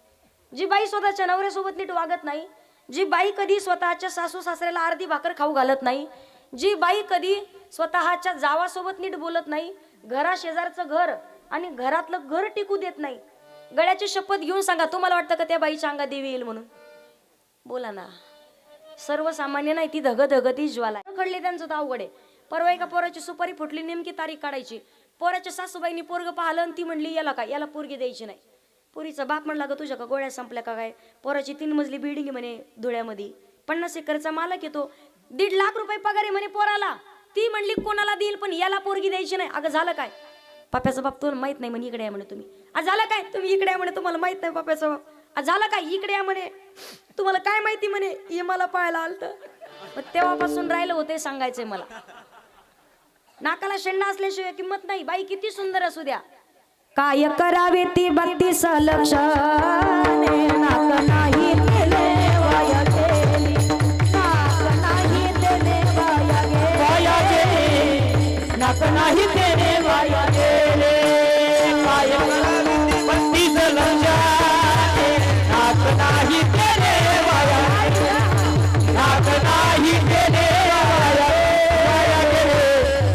जी बाई स्वतःच्या नवऱ्यासोबत नीट वागत नाही, जी बाई कधी स्वतःच्या सासू सासऱ्याला अर्धी भाकर खाऊ घालत नाही, जी बाई कधी स्वतःच्या जावासोबत नीट बोलत नाही, घरा शेजारचं घर आणि घरातलं घर टिकू देत नाही, गळ्याची शपथ घेऊन सांगा तुम्हाला वाटतं का त्या बाईच्या अंगात देवी येईल म्हणून? बोला ना. सर्वसामान्य नाही, ती धगधगती ज्वाला खडली. त्यांचं तर अवघड आहे. परवा एका पोराची सुपारी फुटली, नेमकी तारीख काढायची. पोराच्या सासूबाईंनी पोरग पाहिलं आणि ती म्हणली याला काय, याला पोरगी द्यायची नाही. पोरीचा बाप म्हणला का तुझ्या का गोळ्या संपल्या का काय? पोराची 3 मजली बिल्डिंग म्हणे धुळ्यामध्ये, 50 एकरचा मालक येतो, 1.5 लाख रुपये पगार आहे म्हणे पोराला. ती म्हणली कोणाला देईल पण याला पोरगी द्यायची नाही. अगं झालं काय? पप्प्याचा बाप तुला माहित नाही म्हणे, इकडे या म्हणे तुम्ही. आज झालं काय, तुम्ही इकडे या म्हणे, तुम्हाला माहित नाही पप्प्याचा बाप. आज झालं काय, इकडे या म्हणे, तुम्हाला काय माहिती म्हणे, हे मला पाहायला आलत. मग तेव्हापासून राहिलं होते सांगायचंय मला. नाकाला शेंडा असल्याशिवाय किंमत नाही. बाई किती सुंदर असू द्या. काय करावे ती 32 लक्षणे, नाक नाही केले वाया गेली, नाक नाही केले वाया गेली,
नाक नाही तेरे वाया गेले. काय करावे 32 लक्षणे, नाक नाही तेरे वाया गेले, नाक नाही तेरे वाया गेले,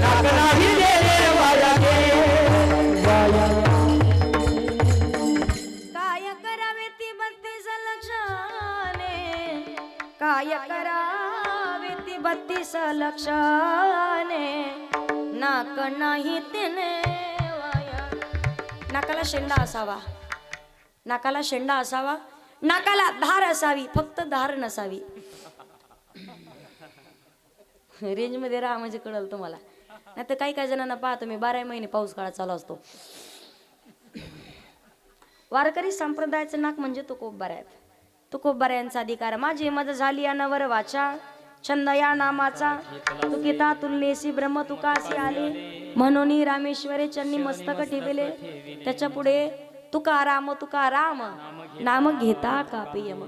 नाक नाही तेरे वाया गेले.
काय करावे ती 32 लक्षणे, काय करावे ती 32 लक्षणे, नाक नाही तिने वाया. नाकाला शेंडा असावा, नाकाला शेंडा असावा, नाकाला धार असावी, फक्त धार नसावी. रेंज मध्ये राहा म्हणजे कळलं तुम्हाला. नाही तर काही काही जणांना पाहतो मी 12 महिने पाऊस काळात चालू असतो. वारकरी संप्रदायाचं नाक म्हणजे तुकोबरायात. तुकोबरायांचा अधिकार. माझी मज झाली अनवर वाचा, छंद या नामाचा, तुकिता तुलनेसी ब्रह्म तुकासी आले, म्हणून रामेश्वरे चरणी मस्तक ठेवले. त्याच्या पुढे तुकाराम तुकाराम नाम घेता कापे यम.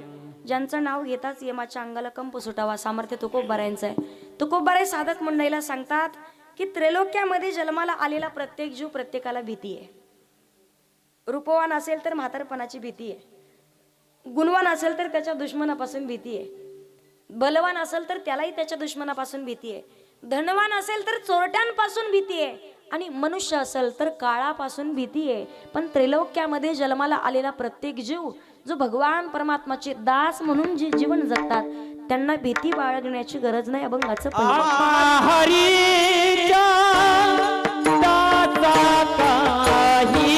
ज्यांचं नाव घेताच यमाच्या अंगाला कंप सुटावा, सामर्थ्य तुकोबरायांचं आहे. तुकोबराय साधक मंडळीला सांगतात की त्रैलोक्यामध्ये जन्माला आलेला प्रत्येक जीव प्रत्येकाला भीती आहे. रूपवान असेल तर म्हातारपणाची भीती आहे, गुणवान असेल तर त्याच्या दुश्मनापासून भीती आहे, बलवान असेल तर त्यालाही त्याच्या दुश्मनापासून भीती आहे, धनवान असेल तर चोरट्यांपासून भीती आहे, आणि मनुष्य असेल तर काळापासून भीती आहे. पण त्रैलोक्यामध्ये जन्माला आलेला प्रत्येक जीव जो भगवान परमात्माचे दास म्हणून जे जीवन जगतात त्यांना भीती बाळगण्याची गरज नाही. अभंगाचं
हरीच्या दाता काही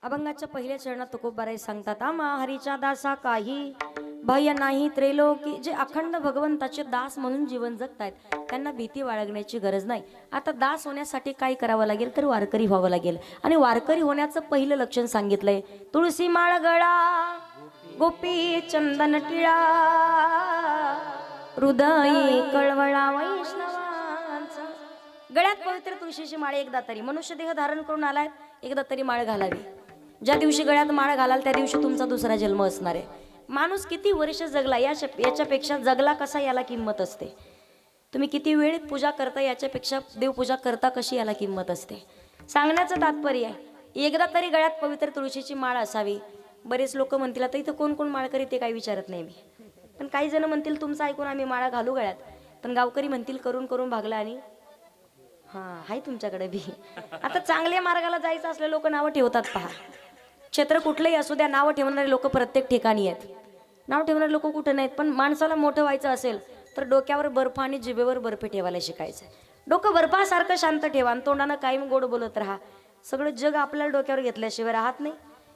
अभंगाच्या पहिल्या चरणात तुकोबाराय सांगतात, आम्हा हरीच्या दासा काही भय नाही त्रैलोकी. जे अखंड भगवंताचे दास म्हणून जीवन जगतायत त्यांना भीती बाळगण्याची गरज नाही. आता दास होण्यासाठी काय करावं लागेल तर वारकरी व्हावं लागेल. आणि वारकरी होण्याचं पहिलं लक्षण सांगितलंय, तुळशी माळ गळा, गोपी चंदन टिळा, हृदय कळवळा वैष्णवांचा. गळ्यात पवित्र तुळशीची माळ एकदा तरी, मनुष्य देह धारण करून आलाय एकदा तरी माळ घालावी. ज्या दिवशी गळ्यात माळ घालाल त्या दिवशी तुमचा दुसरा जन्म असणार आहे. माणूस किती वर्ष जगला याच्यापेक्षा जगला कसा याला किंमत असते. तुम्ही किती वेळ पूजा करता याच्यापेक्षा देवपूजा करता कशी याला किंमत असते. सांगण्याचं तात्पर्य आहे एकदा तरी गळ्यात पवित्र तुळशीची माळ असावी. बरेच लोक म्हणतील आता इथं कोण कोण माळकरी ते काही विचारत नाही मी, पण काही जण म्हणतील तुमचं ऐकून आम्ही माळा घालू गळ्यात, पण गावकरी म्हणतील करून करून भागला आणि हाय तुमच्याकडे बी. आता चांगल्या मार्गाला जायचं असले लोक नावं ठेवतात पहा. क्षेत्र कुठलंही असू द्या, नावं ठेवणारे लोक प्रत्येक ठिकाणी आहेत. नाव ठेवणारे लोक कुठं नाहीत, पण माणसाला मोठं व्हायचं असेल तर डोक्यावर बर्फ आणि जिभेवर बर्फ ठेवायला शिकायचं. डोकं बर्फासारखं शांत ठेवा आणि तोंडानं कायम गोड बोलत राहा. सगळं जग आपल्याला डोक्यावर घेतल्याशिवाय राहत नाही.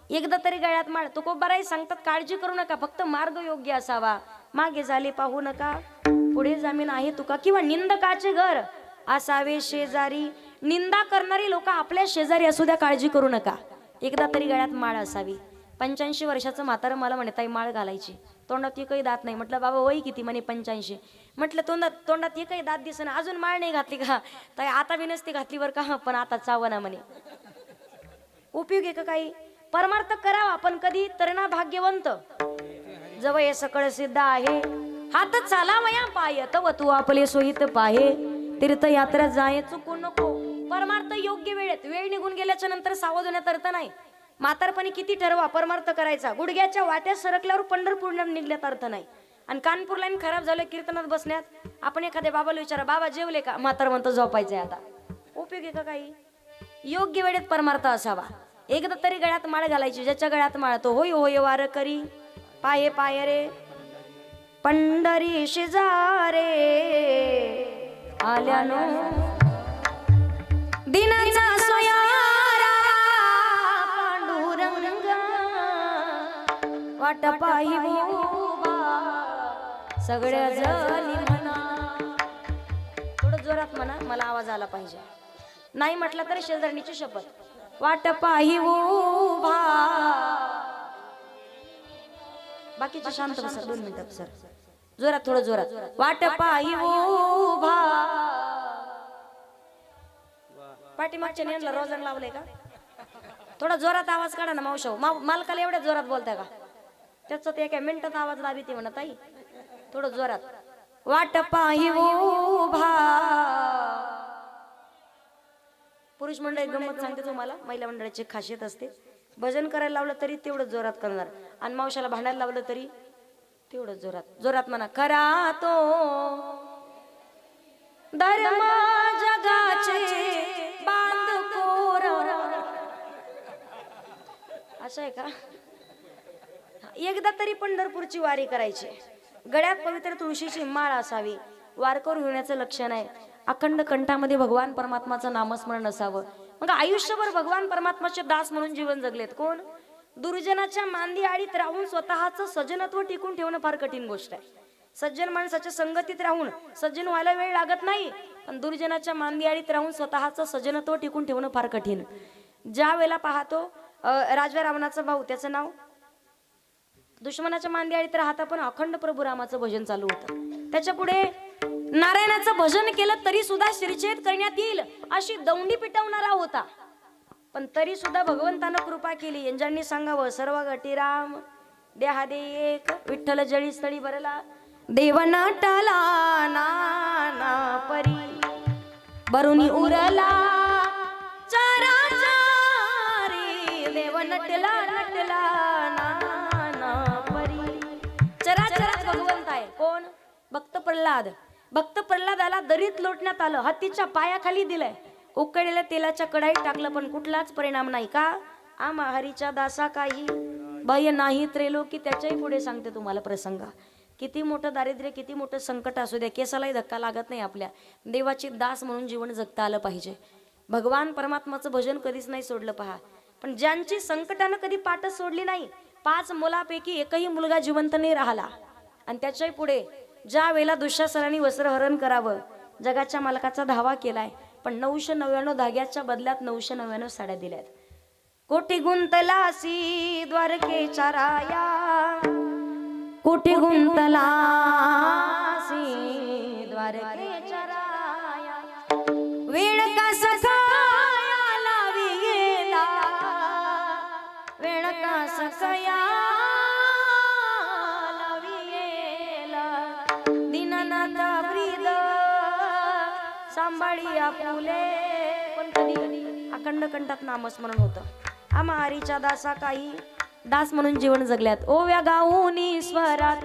एकदा तरी गळ्यात माळ. तुकोबाराई सांगतात काळजी करू नका, फक्त मार्ग योग्य असावा. मागे झाले पाहू नका, पुढे जमीन आहे तुका. किंवा निंदकाचे घर असावे शेजारी. निंदा करणारी लोक आपल्या शेजारी असू द्या, काळजी करू नका. एकदा तरी गळ्यात माळ असावी. 85 वर्षाचं म्हातारं मला म्हणे ताई माळ घालायची, तोंडात एकही दात नाही. म्हटलं बाबा वय किती? म्हणे 85. म्हटलं तोंडात एकही दात दिसेना, अजून माळ नाही घातली का? ताई आता बी नसती घातली बरं का, पण आता चावना म्हणे. उपयोग आहे का काही? परमार्थ करावा पण कधी तरणा भाग्यवंत. जवळ हे सकळ सिद्ध आहे, हात चालावया पाय तव तू आपले सोहित पाहे. तीर्थयात्रा जाय चुकू नको. परमार्थ योग्य वेळेत. वेळ निघून गेल्याच्या नंतर सावध होण्यात अर्थ नाही. म्हातारपणी किती ठरवा परमार्थ करायचा. गुडघ्याच्या वाट्यात सरकल्यावर पंढरपूरला निघण्यात अर्थ नाही. आणि कानपूर लाईन खराब झालं कीर्तनात बसण्यात. आपण एखाद्या बाबाला विचारा बाबा जेवले का? म्हातार म्हणतो झोपायचंय आता. उपयोग आहे का काही? योग्य वेळेत परमार्थ असावा. एकदा तरी गळ्यात माळ घालायची. ज्याच्या गळ्यात माळ तो होय होय वार करी. पाये पाय रे पंढरी शेजारे आल्यानो दिनाचा सोयारा पांडुरंग वाट पाही उभा सगळ्या जणी म्हणा. थोडं जोरात म्हणा, मला आवाज आला पाहिजे. नाही म्हटलं तरी शेजारणीची शपथ. वाट पाही उभा. बाकीचे शांत बसा 2 मिनिटं सर. जोरात, थोडं जोरात. वाट पाही उभा. पाठीमागच्या नेनला रोजन लावलंय का? थोडा जोरात आवाज काढा ना मावशाव. मालकाला एवढ्या जोरात बोलताय का? त्याचा ते एका मिनिटात आवाज दाबीते म्हणा ताई. थोडं जोरात. वाट पाही उभा. पुरुष मंडळी गंमत सांगते तुम्हाला, महिला मंडळाची खासियत असते. भजन करायला लावलं तरी तेवढं जोरात करणार, आणि मावशाला भांडायला लावलं तरी तेवढं जोरात. जोरात म्हणा. खरा तो धर्म जगाचे बांधकोर. असं आहे का? एकदा तरी पंढरपूरची वारी करायची. गळ्यात पवित्र तुळशीची माळ असावी. वारकरी होण्याचं लक्षण आहे अखंड कंठामध्ये भगवान परमात्माचं नामस्मरण असावं. मग आयुष्यभर भगवान परमात्माचे दास म्हणून जीवन जगलेत कोण? दुर्जनाच्या मांदी आडीत राहून स्वतःचं सज्जनत्व टिकून ठेवणं फार कठीण गोष्ट आहे. सज्जन माणसाच्या संगतीत राहून सज्जन व्हायला वेळ लागत नाही, पण दुर्जनाच्या मांदी आडीत राहून स्वतःचं सज्जनत्व टिकून ठेवणं फार कठीण. ज्या वेळेला पाहतो राजव्या रावणाचा भाऊ, त्याचं नाव, दुश्मनाच्या मांदी आडीत राहता पण अखंड प्रभू रामाचं भजन चालू होतं. त्याच्या पुढे नारायणाचं भजन केलं तरी सुद्धा शिरछेद करण्यात येईल अशी दौंडी पिटवणारा होता, पण तरी सुद्धा भगवंतानं कृपा केली. यांनी सांगावं सर्व गटी राम देहा दे एक विठ्ठल जळी स्थळी भरला देव नटला नाना परी बरुनी उरला चराचरी देव नटला नटला नाना परी. चराचरात भगवंत आहे कोण? भक्त प्रल्हाद. भक्त प्रल्हादाला दरीत लोटण्यात आलं, हत्तीच्या पायाखाली दिलंय, उकळलेल्या तेलाच्या कढाईत टाकलं, पण कुठलाच परिणाम नाही. का? आम्हा हरीच्या दासा काही भय नाही त्रैलोकी. त्याच्याही पुढे सांगते तुम्हाला प्रसंग. किती मोठं दारिद्र्य, किती मोठं संकट असू द्या, केसालाही धक्का लागत नाही. आपल्या देवाची दास म्हणून जीवन जगता आलं पाहिजे. भगवान परमात्माचं भजन कधीच नाही सोडलं पहा. पण ज्यांची संकटानं कधी पाठच सोडली नाही, 5 मुलापैकी एकही मुलगा जिवंत नाही राहिला. आणि त्याच्याही पुढे ज्या वेळेला दुःशासनाने वस्त्रहरण करावं, जगाच्या मालकाचा धावा केलाय, पण 999 धाग्याच्या बदल्यात 999 साड्या दिल्यात. कोटी गुंतलासी द्वारकेच्या राया, कोटी गुंतलासी द्वारकेच्या राया, वेळ कसा काय लावी गेला, वेळ कसा काय लावी गेला, दीननाथ ब्रीद सांभाळी आपुले. पण कधी कंड कंठात नामस्मरण होतं आमारीच्या दासा काही दास म्हणून जीवन जगल्यात ओव्या गाऊन स्वरात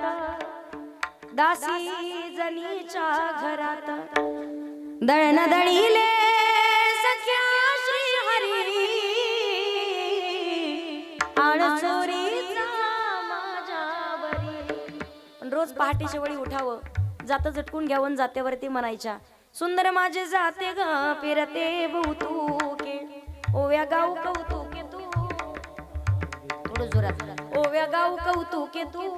दासी जनीच्या घरात दळण दळीले सख्या श्री हरी आण चोरीचा माझ्यावरी रोज पहाटेच्या वेळी उठावं जातं झटकून घ्यावं जात्यावरती म्हणायच्या सुंदर माझे जाते ग फिरते बहुतूके ओव्या गाऊ कौतुके तू थोडं जोरात ओव्या गाऊ कौतुके तू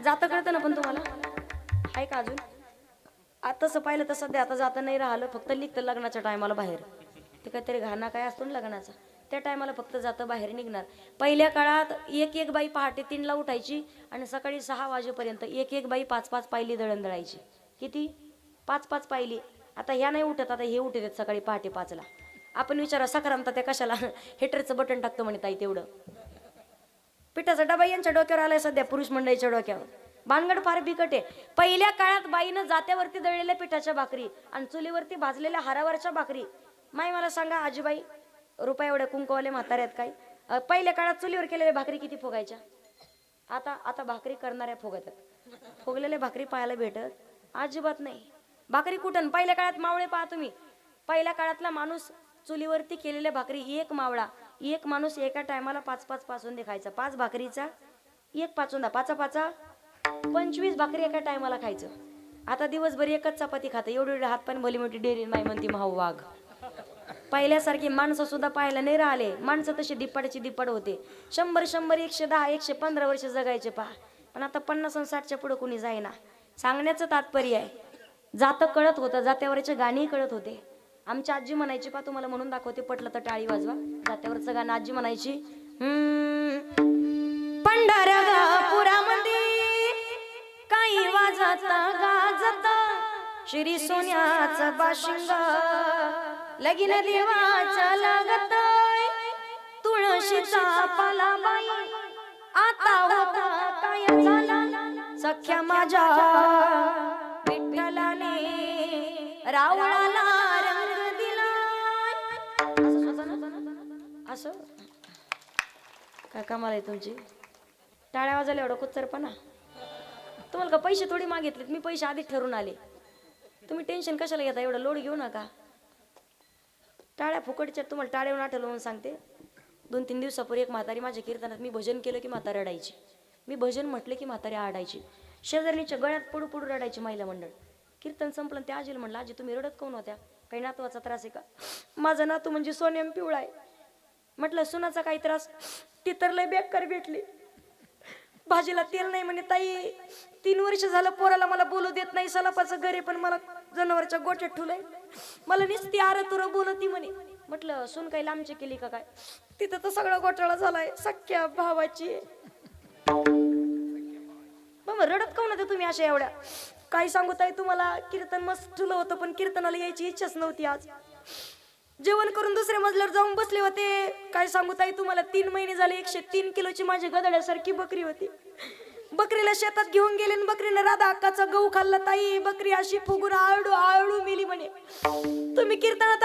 जातं कळतं ना पण तुम्हाला आहे का अजून आताच पाहिलं तर सध्या आता जाता नाही राहिलं फक्त निघतं लग्नाच्या टायमाला बाहेर ते काहीतरी घाणा काय असतो ना लग्नाचा त्या टायमाला फक्त जातं बाहेर निघणार पहिल्या काळात एक बाई पहाटे 3ला उठायची आणि सकाळी 6 वाजेपर्यंत एक बाई 5 पायली दळण दळायची किती 5 पायली आता ह्या नाही उठत आता हे उठत सकाळी पहाटे 5ला आपण विचारा सकारांता त्या कशाला हिटरचं बटन टाकतो म्हणे ताई तेवढं पिठाचा डबा यांच्या डोक्यावर आलाय सध्या पुरुष मंडळीच्या डोक्यावर भानगड फार बिकट आहे पहिल्या काळात बाईनं जात्यावरती दळलेल्या पिठाच्या भाकरी आणि चुलीवरती भाजलेल्या हारावरच्या भाकरी माई मला सांगा आजीबाई रुपये एवढे कुंकवाले म्हातारे आहेत काय पहिल्या काळात चुलीवर केलेल्या भाकरी किती फुगायच्या आता भाकरी करणाऱ्या फुगतात फुगलेल्या भाकरी पाहायला भेटत अजिबात नाही भाकरी कुठं पहिल्या काळात मावळे पहा तुम्ही पहिल्या काळातला माणूस चुलीवरती केलेल्या भाकरी एक मावळा एक माणूस एका टायमाला 5 पाचून खायचा 5 भाकरीचा एक पाचून 5 25 भाकरी एका टायमाला खायचं आता दिवसभर एकच चपाती खातं एवढी हात पाणी भली मोठी डेरी माई म्हणती महाव वाघ पहिल्यासारखी माणसं सुद्धा पाहायला नाही राहिले माणसं तशी दिप्पाडची दिप्पाड होते 100 110 115 वर्ष जगायचे पहा पण आता 50 आणि 60च्या पुढे कुणी जाईना सांगण्याचं तात्पर्य आहे जातं कळत होतं जात्यावरचे गाणी कळत होते आमची आजी म्हणायची पा तुम्हाला म्हणून दाखवते पटलं तर टाळी वाजवा जात्यावरचं गाणं आजी म्हणायची पंढरपुरामध्ये काही वाजत गाजत श्री सोन्याचं बाशिंग लगीन देवाचा लागत तुळशीचा पाला बाई आता होता काय झाला सख्या माझ्या विठ्ठलाने रावळाला रंग दिला असं काय कमाल आहे तुमची टाळ्या वाजवल्या एवढं कुच्चरपणा तुम्हाला का पैसे थोडी मागितलेत मी पैसे आधीच ठरवून आले तुम्ही टेन्शन कशाला घेता एवढं लोड घेऊ नका टाळ्या फुकटच्या तुम्हाला टाळ्यावर आठवलं म्हणून सांगते 2-3 दिवसापूर्वी एक म्हातारी माझ्या कीर्तनात मी भजन केलं की म्हातारी रडायची मी भजन म्हटलं की म्हातारी आडायची शेजारणीच्या गळ्यात पडू पडू रडायची महिला मंडळ कीर्तन संपलं ते आजीला म्हणलं आजी तुम्ही रडत कोण होत्या काही नातवाचा त्रास आहे का माझा नातू म्हणजे सोन्याम पिवळा आहे म्हटलं सुनाचा काही त्रास ती तर लय बेकार भेटली भाजीला तेल नाही म्हणे ताई 3 वर्ष झालं पोराला मला बोलू देत नाही सलापाचं घरी पण मला जनावरच्या गोठ्यात ठुलय मला नुसती आरतुर बोलती म्हणे म्हटलं सून काही लांबची केली का काय तिथं तर सगळा घोटाळा झालाय सख्या भावाची मग रडत काऊन होते तुम्ही अशा एवढ्या काय सांगू ताई तुम्हाला कीर्तन मस्त ठुलं होतं पण कीर्तनाला यायची इच्छाच नव्हती आज जेवण करून दुसऱ्या मजल्यावर जाऊन बसले होते काय सांगू ताई तुम्हाला 3 महिने झाले 103 किलोची माझी गदड्यासारखी बकरी होती बकरीला शेतात घेऊन गेले आणि बकरीने राधा अक्काचा गहू खाल्ला ताई बकरी अशी फुगून आळू आळू मिली म्हणे तुम्ही कीर्तनात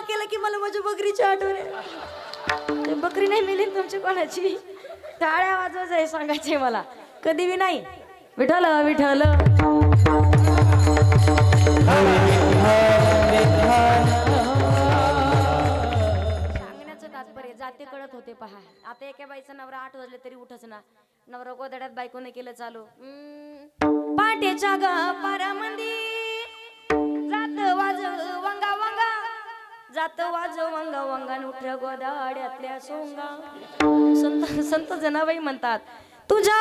केलं की मला माझ्या बकरीची आठवण आहे बकरी नाही मिली तुमची कोणाची टाळ्या वाजवायचं हे सांगायचंय मला कधी बी नाही विठ्ठल विठ्ठल जाते कळत होते पहा आता एका बाईचा नवरा 8 वाजले तरी उठच ना नवरा गोदड्यात बायकोने केलं चालू पाटेच्या ग पारामंदी जात वाज वंगा वंगा जात वाज वंगा वंगा उठ गोदाड्यातल्या सोंगा संत जनाबाई म्हणतात तुझ्या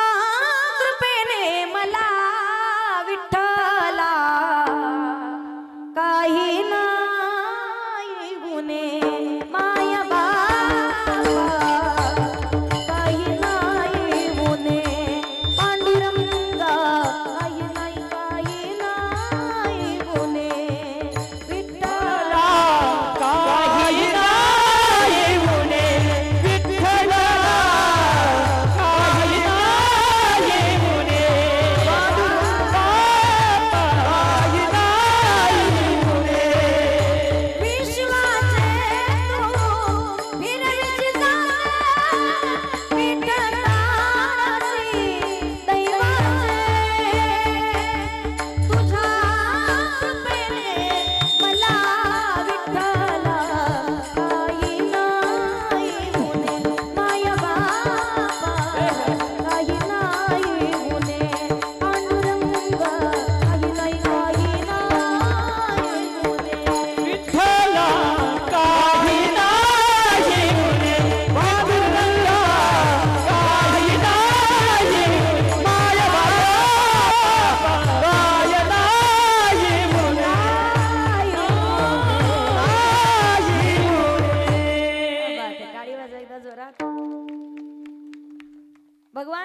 कृपेने मला विठ्ठला काही नाही गुन्हे माया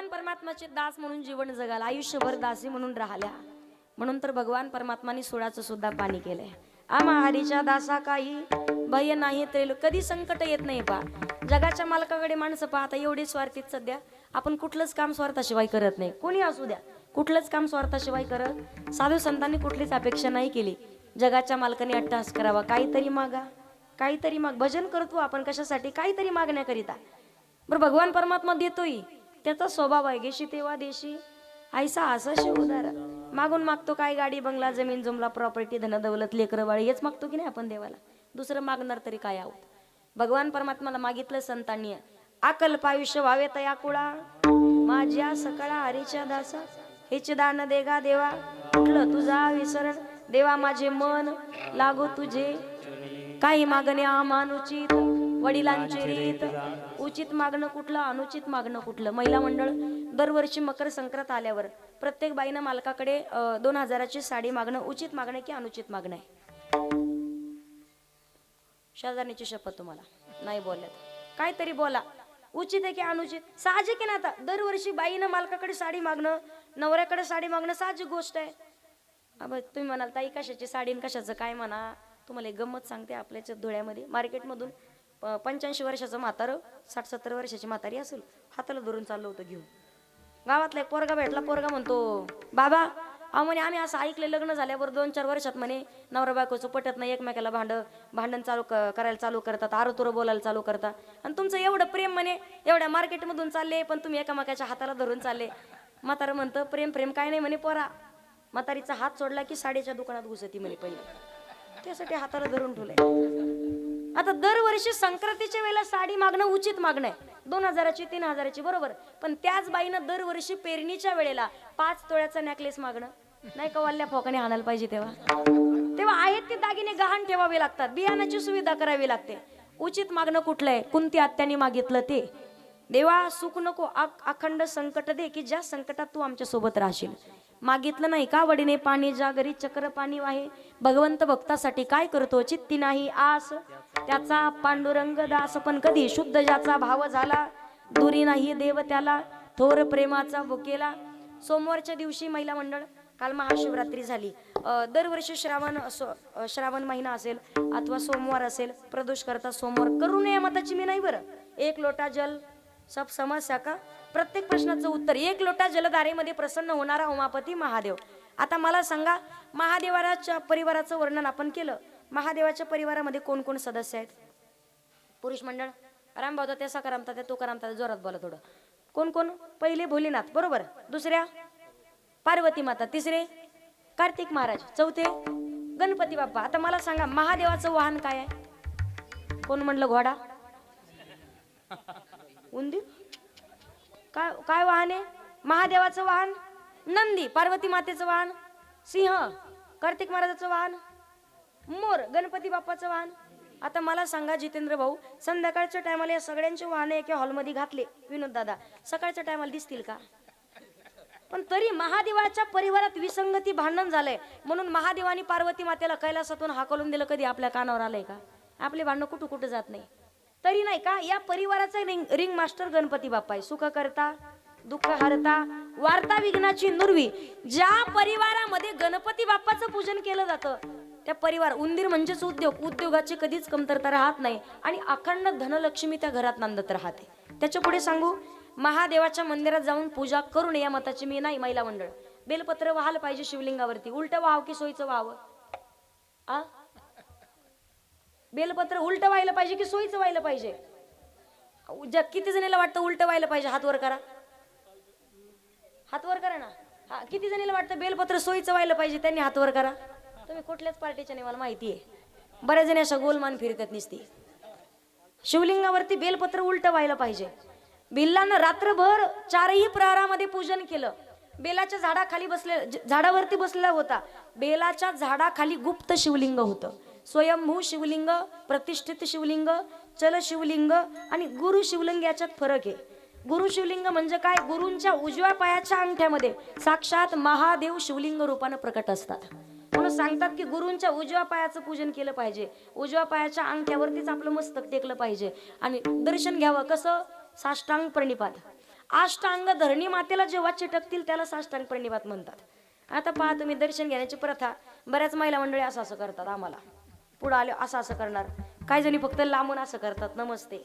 भगवान परमात्माचे दास म्हणून जीवन जगाला, आयुष्यभर दासी म्हणून राहिल्या. म्हणून तर भगवान परमात्माने सोळाचं सुद्धा पाणी केलंय. आम्हा हरीच्या दासा काही भय नाही त्रेलो. कधी संकट येत नाही पा. जगाच्या मालकाकडे माणसं पाहता एवढी स्वार्थीत सध्या. आपण कुठलंच काम स्वार्थाशिवाय करत नाही. कोणी असू द्या, कुठलंच काम स्वार्थाशिवाय करत. साधू संतांनी कुठलीच अपेक्षा नाही केली. जगाच्या मालकाने अट्टहास करावा, काहीतरी मागा, काहीतरी माग. भजन करतो आपण कशासाठी? काहीतरी मागण्याकरिता. बरं भगवान परमात्मा देतोय, त्याचा स्वभाव आहे. गेशी तेव्हा देशी ऐसा असं शिव उदार. मागून मागतो काय? गाडी बंगला जमीन जुमला प्रॉपर्टी धन दौलत लेकरं बाळ, हेच मागतो की नाही आपण देवाला? दुसरं मागणार तरी काय आहोत? भगवान परमात्माला मागितलं संतांनी, अकल्प आयुष्य व्हावे तया कुळा माझ्या सकळा हरीच्या दासा. हेच दान देगा देवा कुठलं तुझा विसरण. देवा माझे मन लागो तुझे, काही मागणे अमानुचित. वडिलांचे रीत उचित मागणं कुठलं, अनुचित मागणं कुठलं. महिला मंडळ दरवर्षी मकर संक्रांत आल्यावर प्रत्येक बाईनं मालकाकडे 2000ची साडी मागणं उचित मागणं की अनुचित मागणं आहे? शेजारणीची शपथ तुम्हाला नाही बोलत, काहीतरी बोला. उचित आहे की अनुचित? साहजिक आहे ना. आता दरवर्षी बाईनं मालकाकडे साडी मागणं, नवऱ्याकडे साडी मागणं साहजिक गोष्ट आहे. अब तुम्ही म्हणाल ताई कशाची साडी आणि कशाचं काय म्हणा. तुम्हाला एक गंमत सांगते. आपल्याच्या धुळ्यामध्ये मार्केटमधून 85 वर्षाचं म्हातारं, 60-70 वर्षाची म्हातारी असेल, हाताला धरून चाललं होतं घेऊन. गावातला एक पोरगा भेटला. पोरगा म्हणतो, बाबा अहो म्हणे आम्ही असं ऐकले लग्न झाल्यावर 2-4 वर्षात म्हणे नवरा बायकोचं पटत नाही, एकमेकाला भांडण करायला चालू करतात, आरोतुरं बोलायला चालू करतात. आणि तुमचं एवढं प्रेम म्हणे एवढ्या मार्केटमधून चालले, पण तुम्ही एकामेकाच्या हाताला धरून चालले. म्हातारं म्हणतं प्रेम काय नाही म्हणे पोरा. म्हातारीचा हात सोडला की साडीच्या दुकानात घुसती म्हणे पहिले. त्यासाठी हाताला धरून ठेवलंय. आता दरवर्षी संक्रांतीच्या वेळेला साडी मागणं उचित मागणं आहे. 2000ची 3000ची बरोबर. पण त्याच बाईनं दरवर्षी पेरणीच्या वेळेला 5 तोळ्याचा नेकलेस मागणं नाही का? वाल्या फोकाने आणायला पाहिजे तेव्हा आहेत ते दागिने गहाण ठेवावे लागतात. बियाणाची सुविधा करावी लागते. उचित मागणं कुठलं आहे? कुंती आत्याने मागितलं ते, देवा सुख नको अखंड संकट दे, की ज्या संकटात तू आमच्या सोबत राहशील. मागितलं नाही का? वडीने पाणी जागरी चक्र पाणी वाहे. भगवंत भक्तासाठी काय करतो? चित्ती नाही आस त्याचा पांडुरंग दास. पण कधी शुद्ध ज्याचा भाव झाला, दुरी नाही देव त्याला, थोर प्रेमाचा भुकेला. सोमवारच्या दिवशी महिला मंडळ, काल महाशिवरात्री झाली. दरवर्षी श्रावण महिना असेल अथवा सोमवार असेल, प्रदोष करता सोमवार करू नये मताची मी नाही. बरं, 1 लोटा जल सब समस्या का? प्रत्येक प्रश्नाचं उत्तर. 1 लोटा जलधारेमध्ये प्रसन्न होणारा उमापती महादेव. आता मला सांगा, महादेवाच्या परिवाराचं वर्णन आपण केलं. महादेवाच्या परिवारामध्ये कोण कोण सदस्य आहेत? पुरुष मंडळ रामभाऊ त्या सका रामतात तो करामतात. जोरात बोला थोडं. कोण कोण? पहिले भोलेनाथ बरोबर, दुसऱ्या पार्वती माता, तिसरे कार्तिक महाराज, चौथे गणपती बाप्पा. आता मला सांगा महादेवाचं वाहन काय आहे? कोण म्हणलं घोडा? उंदीर? काय वाहन आहे महादेवाचं? वाहन नंदी. पार्वती मातेचं वाहन सिंह. कार्तिक महाराजाचं वाहन मोर. गणपती बाप्पाचं वाहन. आता मला सांगा जितेंद्र भाऊ, संध्याकाळच्या टायमाला या सगळ्यांचे वाहने एका हॉलमध्ये घातले विनोद दादा, सकाळच्या टायमाला दिसतील का? पण तरी महादेवाच्या परिवारात विसंगती, भांडण झालंय म्हणून महादेवानी पार्वती मातेला कैलासातून हाकलून दिलं. कधी आपल्या कानावर आलंय का? आपले भांडणं कुठं जात नाही. तरी नाही का या परिवाराचा रिंग मास्टर गणपती बाप्पा आहे. सुख करता दुःख हरता वार्ता विघ्नाची नुरवी. ज्या परिवारामध्ये गणपती बाप्पाचं पूजन केलं जातं त्या परिवार, उंदीर म्हणजेच उद्योगाची कधीच कमतरता राहत नाही आणि अखंड धनलक्ष्मी त्या घरात नांदत राहते. त्याच्या पुढे सांगू, महादेवाच्या मंदिरात जाऊन पूजा करू नये या मताची मी नाही. महिला मंडळ बेलपत्र वाहायला पाहिजे शिवलिंगावरती. उलट व्हावं की सोयीचं व्हावं? बेलपत्र उलट व्हायला पाहिजे की सोयीचं व्हायला पाहिजे? किती जणीला वाटतं उलट व्हायला पाहिजे? हात वर करा, हात वर करा ना. हा, किती जणीला वाटतं बेलपत्र सोयीचं व्हायला पाहिजे? त्यांनी हात वर करा. तुम्ही कुठल्याच पार्टीच्या नाही मला माहिती आहे. बऱ्याच जणी अशा गोलमान फिरतात निसती. शिवलिंगावरती बेलपत्र उलट व्हायला पाहिजे. बिल्लानं रात्रभर 4ही प्रहरामध्ये पूजन केलं. बेलाच्या झाडाखाली झाडावरती बसलेला होता. बेलाच्या झाडाखाली गुप्त शिवलिंग होतं. स्वयंभू शिवलिंग, प्रतिष्ठित शिवलिंग, चल शिवलिंग आणि गुरु शिवलिंग याच्यात फरक आहे. गुरु शिवलिंग म्हणजे काय? गुरूंच्या उजव्या पायाच्या अंगठ्यामध्ये साक्षात महादेव शिवलिंग रूपाने प्रकट असतात. म्हणून सांगतात की गुरूंच्या उजव्या पायाचं पूजन केलं पाहिजे. उजव्या पायाच्या अंगठ्यावरतीच आपलं मस्तक टेकलं पाहिजे आणि दर्शन घ्यावं. कसं? साष्टांग प्रणिपात. अष्टांग धरणी मातेला जेव्हा चिटकतील त्याला साष्टांग प्रणिपात म्हणतात। आता पहा तुम्ही, दर्शन घेण्याची प्रथा बऱ्याच महिला मंडळी असं असं करतात, आम्हाला पुढे आले असं असं करणार, काही जणी फक्त लांबून असं करतात, नमस्ते।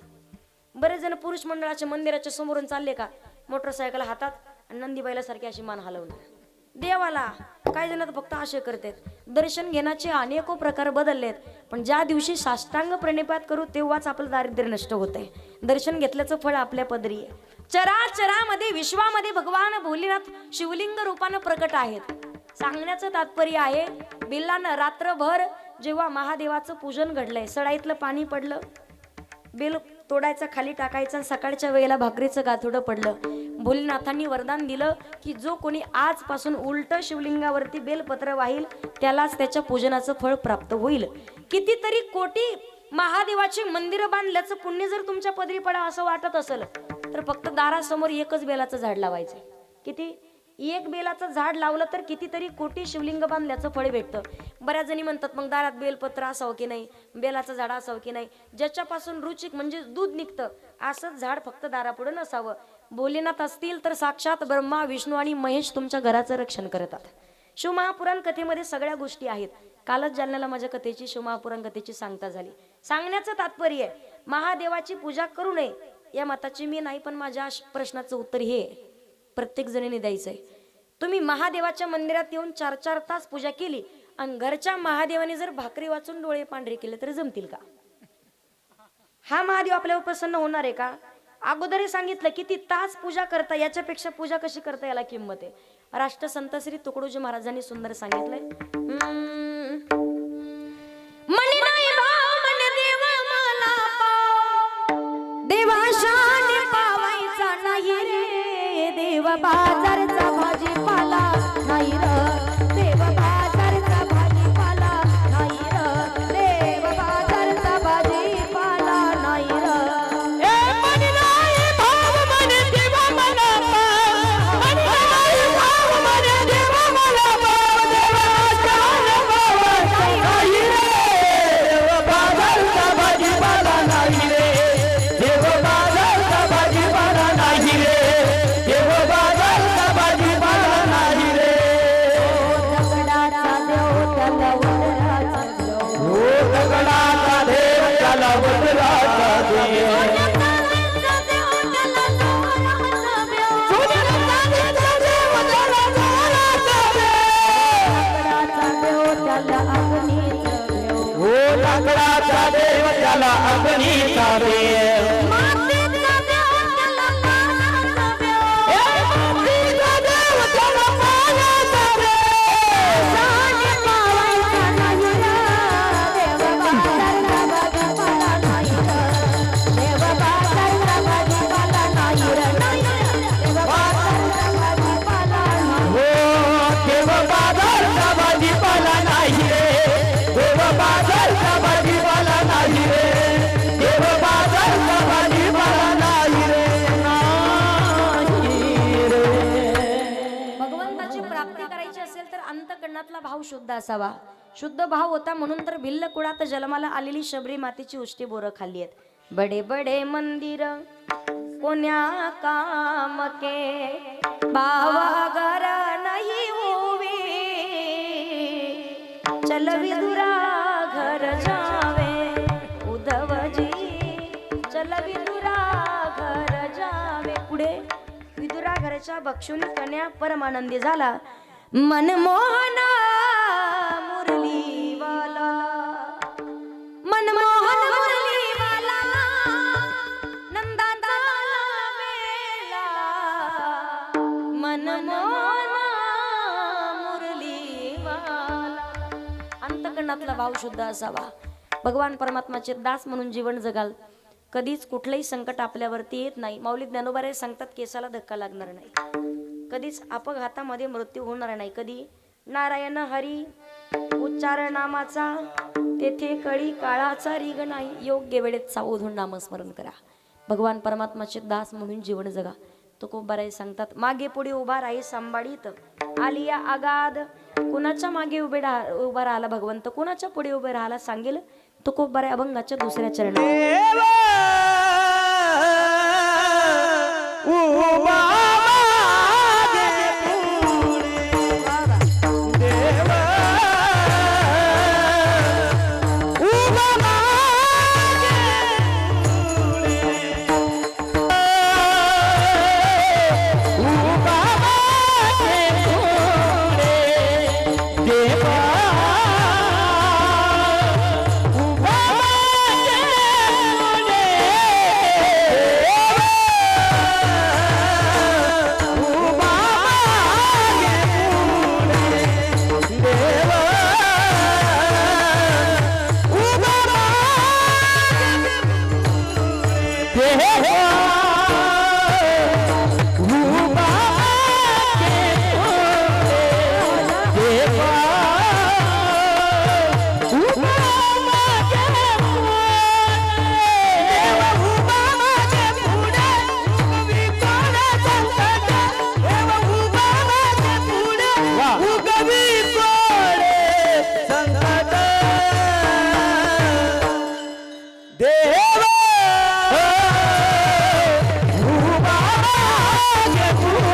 बरेच जण पुरुष मंडळाच्या मंदिराच्या समोरून चालले का मोटरसायकल हातात आणि नंदीबाईला सारखी अशी मान हलवणार देवाला, काही जण फक्त असे करतात। दर्शन घेण्याचे अनेको प्रकार बदललेत, पण ज्या दिवशी साष्टांग प्रणिपात करू तेव्हाच आपलं दारिद्र्य नष्ट होतंय। दर्शन घेतल्याचं फळ आपल्या पदरी आहे। चराचरामध्ये विश्वामध्ये भगवान भोलेनाथ शिवलिंग रूपानं प्रकट आहेत। सांगण्याचं तात्पर्य आहे, बिल्लानं रात्रभर जेव्हा महादेवाचं पूजन घडलंय, सडाईतलं पाणी पडलं, बेल तोडायचा खाली टाकायचा, सकाळच्या वेळेला भाकरीचं गाथोडं पडलं, भोलेनाथांनी वरदान दिलं की जो कोणी आजपासून उलट शिवलिंगावरती बेलपत्र वाहील त्यालाच त्याच्या पूजनाचं फळ प्राप्त होईल। कितीतरी कोटी महादेवाची मंदिर बांधल्याचं पुण्य जर तुमच्या पदरी पडा असं वाटत असेल तर फक्त दारासमोर एकच बेलाचं झाड लावायचं। किती? एक बेलाचं झाड लावलं तर कितीतरी कोटी शिवलिंग बांधल्याचं फळ भेटतं। बऱ्याच जणी म्हणतात मग दारात बेलपत्र असावं की नाही, बेलाचं झाड असावं की नाही, ज्याच्यापासून रुचिक म्हणजे दूध निघतं असंच झाड फक्त दारापुढे नसावं। भोलेनाथ असतील तर साक्षात ब्रह्मा विष्णू आणि महेश तुमच्या घराचं रक्षण करतात। शिवमहापुराण कथेमध्ये सगळ्या गोष्टी आहेत। कालच जालन्याला माझ्या कथेची शिवमहापुराण कथेची सांगता झाली। सांगण्याचं तात्पर्य महादेवाची पूजा करू नये या मताची मी नाही, पण माझ्या प्रश्नाचं उत्तर हे प्रत्येक जणीने द्यायचंय। तुम्ही महादेवाच्या मंदिरात येऊन 4-4 तास पूजा केली आणि घरच्या महादेवाने जर भाकरी वाचून डोळे पांढरे केले तर जमतील का? हा महादेव आपल्यावर प्रसन्न होणार आहे का? अगोदर सांगितलं किती तास पूजा करता, याच्यापेक्षा पूजा कशी करता याला किंमत आहे। राष्ट्रसंत श्री तुकडोजी महाराजांनी सुंदर सांगितलंय, मन नाही भाव मन देव मला पाव, देवाशाने पावायचा नाही रे, देव बाजारचा भाजीपाला नाही र, देव बाजारचा भाजीपाला नाही र, देव बाजारचा भाजीपाला नाही र।
मन नाही भाव मन देव मला पाव, मन नाही भाव मन देव मला पाव, देवाशाने पावायचा नाही रे, देव बाजारचा भाजीपाला नाही रे, देव बाजारचा भाजीपाला नाही रे, देव बाजारचा भाजीपाला नाही रे।
दगडाचा देव त्याला वज्राचा देव,
ओ दगडाचा देव त्याला वज्राचा देव, सोन्याचा देव त्याला जोराचा देव, ओ लाकडाचा देव त्याला अग्नीचा देव, मातीचा देव त्याला पाण्याचा
भाव शुद्ध असावा। शुद्ध भाव होता म्हणून तर भिल्ल कुळात जन्माला आलेली शबरी मातेची उष्टी बोरं खाल्ली आहेत। बडे बडे मंदिर कोण्या काम के, बावागर नाही होवे, चल विदुरा घर जावे, उद्धवजी चल विदुरा घर जावे। पुढे विदुरा घरच्या बक्षुनी कन्या परमानंदी झाला, मनमोहन मुरलीवाला, मनमोहन मुरलीवाला, नंदाचा मेला, मनमोहन मुरलीवाला। अंतकरणातला भाव शुद्ध असावा। भगवान परमात्माचे दास म्हणून जीवन जगाल, कधीच कुठलंही संकट आपल्यावरती येत नाही। माऊली ज्ञानोबा सांगतात केसाला धक्का लागणार नाही, कधीच अपघातामध्ये मृत्यू होणार नाही, कधी नारायण हरी उच्चार नामाचा तेथे कळी काळाचा रिग नाही, योग्य वेळेत सावधून नामस्मरण करा। भगवान परमात्माचे दास म्हणून जीवन जगा। तुकोबाराय सांगतात, मागे पुढे उभा राही सांभाळीत आलिया आगाध, कुणाच्या मागे उभा राहिला भगवंत, कुणाच्या पुढे उभे राहिला सांगेल तुकोबाराय अभंगाच्या दुसऱ्या चरणात।
उभा मागे पुढे देव उभा मागे पुढे उभा मागे पुढे देवा उभा मागे पुढे उभा मागे पुढे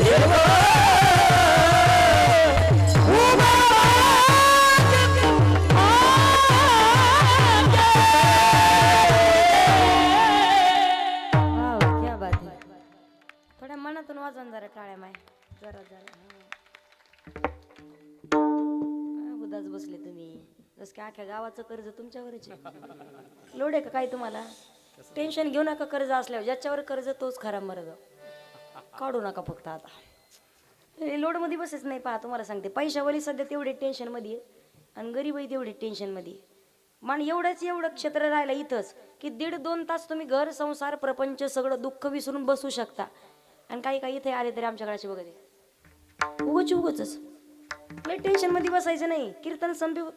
देवा उभा
वाह, क्या बात आहे. थोड्या मनातून वाजवून जरा टाळ्या माय जरा जरा उदास बसले तुम्ही जस काय अख्ख्या गावाचं कर्ज तुमच्यावरच आहे. लोड आहे का काय तुम्हाला? टेन्शन घेऊ नका. कर्ज असल्यावर ज्याच्यावर कर्ज तोच खरा मर्द. काढू नका फक्त आता लोड मध्ये बसेच नाही. पहा तुम्हाला सांगते, पैशावाली सध्या तेवढे टेन्शन मध्ये आहे आणि गरीबही तेवढे टेन्शन मध्ये आहे. मान एवढं क्षेत्र राहिलं इथंच की 1.5-2 तास तुम्ही घर संसार प्रपंच सगळं दुःख विसरून बसू शकता. आणि काही काही इथे आले तरी आमच्याकडे बघत उगच लय टेन्शन मध्ये बसायचं नाही. कीर्तन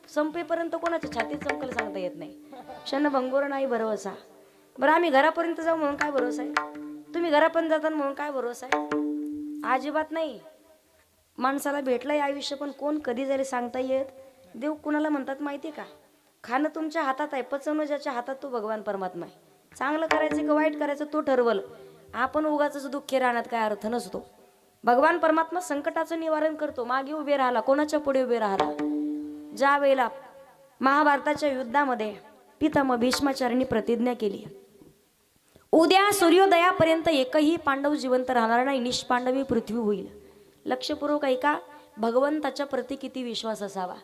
संपेपर्यंत कोणाच्या छातीत चमकल सांगता येत नाही. क्षण भंगोर नाही भरवसा. बरं आम्ही घरापर्यंत जाऊ म्हणून काय भरोसा आहे? तुम्ही घरापर्यंत जाता म्हणून काय भरोसा आहे? अजिबात नाही. माणसाला भेटलंय आयुष्य पण कोण कधी जाईल सांगता येत. देव कुणाला म्हणतात माहिती आहे का? खाणं तुमच्या हातात आहे, पचवणं ज्याच्या हातात तो भगवान परमात्मा आहे. चांगलं करायचं का वाईट करायचं तो ठरवल. आपण उगाच दुःखी राहण्यात काय अर्थ नसतो. भगवान परमात्मा संकटाचं निवारण करतो. मागे उभे राहिला, कोणाच्या पुढे उभे राहिला. ज्या वेळेला महाभारताच्या युद्धामध्ये पितामह भीष्माचार्यांनी प्रतिज्ञा केली, उद्या सूर्योदयापर्यंत एकही पांडव जिवंत राहणार नाही, निष्पांडवी पृथ्वी होईल. लक्षपूर्वक ऐका, भगवंताच्या प्रति किती विश्वास असावा.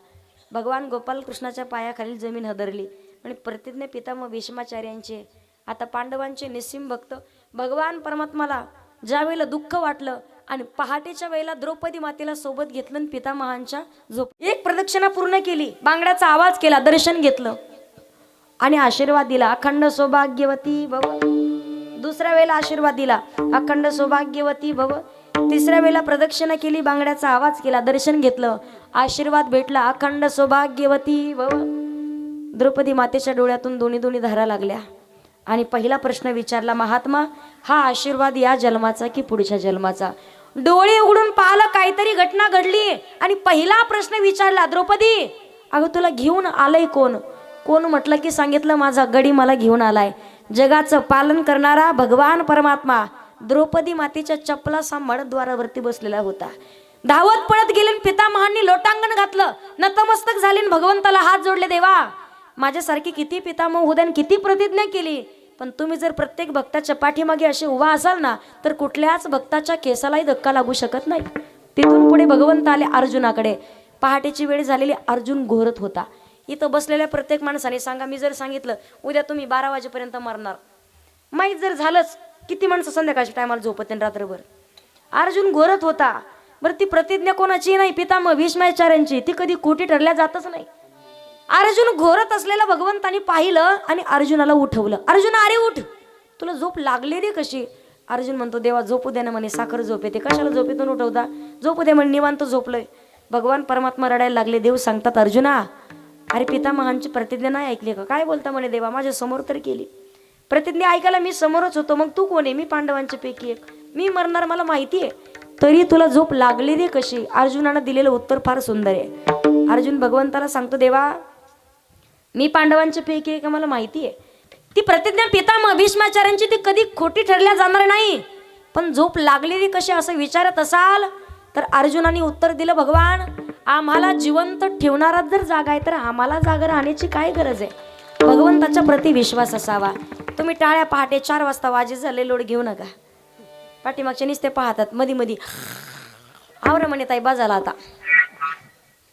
भगवान गोपालकृष्णाच्या पायाखाली जमीन हदरली आणि प्रतिज्ञा पितामह भीष्माचार्यांचे. आता पांडवांचे निस्सीम भक्त भगवान परमात्माला ज्या वेळेला दुःख वाटलं आणि पहाटेच्या वेळेला द्रौपदी मातेला सोबत घेतलं आणि पितामहांच्या झोप एक प्रदक्षिणा पूर्ण केली, बांगड्याचा आवाज केला, दर्शन घेतलं आणि आशीर्वाद दिला, अखंड सौभाग्यवती भव. दुसऱ्या वेळेला आशीर्वाद दिला, अखंड सौभाग्यवती भव. तिसऱ्या वेळेला प्रदक्षिणा केली, बांगड्याचा आवाज केला, दर्शन घेतलं, आशीर्वाद भेटला, अखंड सौभाग्यवती भव. द्रौपदी मातेच्या डोळ्यातून दोन्ही धारा लागल्या आणि पहिला प्रश्न विचारला, महात्मा हा आशीर्वाद या जन्माचा की पुढच्या जन्माचा? डोळे उघडून पाहिलं, काहीतरी घटना घडली आणि पहिला प्रश्न विचारला, द्रौपदी अगं तुला घेऊन आलंय कोण? कोण म्हटलं की सांगितलं, माझा गडी मला घेऊन आलाय. जगाचं पालन करणारा भगवान परमात्मा द्रौपदी मातेच्या चपला सांभाळत द्वारावरती बसलेला होता. धावत पळत गेले, पितामहांनी लोटांगण घातलं, नतमस्तक झाले, भगवंताला हात जोडले, देवा माझ्यासारखी किती पितामह होऊ द्या, किती प्रतिज्ञा केली, पण तुम्ही जर प्रत्येक भक्ताच्या पाठीमागे असे उभा असाल ना तर कुठल्याच भक्ताच्या केसालाही धक्का लागू शकत नाही. तिथून पुढे भगवंत आले अर्जुनाकडे. पहाटेची वेळ झालेली, अर्जुन घोरत होता. इथं बसलेल्या प्रत्येक माणसाने सांगा, मी जर सांगितलं उद्या तुम्ही 12 वाजेपर्यंत मरणार, माहीत जर झालंच, किती माणसं संध्याकाळच्या टायमाला झोपते रात्रभर? अर्जुन घोरत होता. बरं ती प्रतिज्ञा कोणाची नाही, पितामह भीष्माचार्यांची. ती कधी खोटी ठरल्या जातच नाही. अर्जुन घोरत असलेला भगवंतानी पाहिलं आणि अर्जुनाला उठवलं. अर्जुन अरे उठ, तुला झोप लागली रे कशी? अर्जुन म्हणतो, देवा झोपू दे ना म्हणे, साखर झोप येते, कशाला झोपेतून उठवता? झोपू दे म्हणे, निवांत झोपलोय. भगवान परमात्मा रडायला लागले. देव सांगतात, अर्जुना अरे पितामहांची प्रतिज्ञा नाही ऐकली का? काय बोलता म्हणे, देवा माझ्या समोर तर केली प्रतिज्ञा, ऐकायला मी समोरच होतो, मग तू कोण आहे? मी पांडवांच्या पैकी एक, मी मरणार मला माहिती आहे, तरी तुला झोप लागली रे कशी? अर्जुनानं दिलेलं उत्तर फार सुंदर आहे. अर्जुन भगवंताला सांगतो, देवा मी पांडवांच्या पैकी एक मला माहिती आहे, ती प्रतिज्ञा पितामह भीष्माचार्यांची ती कधी खोटी ठरल्या जाणार नाही. पण झोप लागलेली कशी असं विचारत असाल तर अर्जुनाने उत्तर दिलं, भगवान आम्हाला जिवंत ठेवणारा जर जागा आहे तर आम्हाला जागा राहण्याची काय गरज आहे. भगवंताच्या प्रति विश्वास असावा. तुम्ही टाळ्या पहाटे 4 वाजता वाजे झाले लोड घेऊ नका. पाठीमागचे नुसते पाहतात मधी मधी आवरा म्हणे ताई बा झाला आता,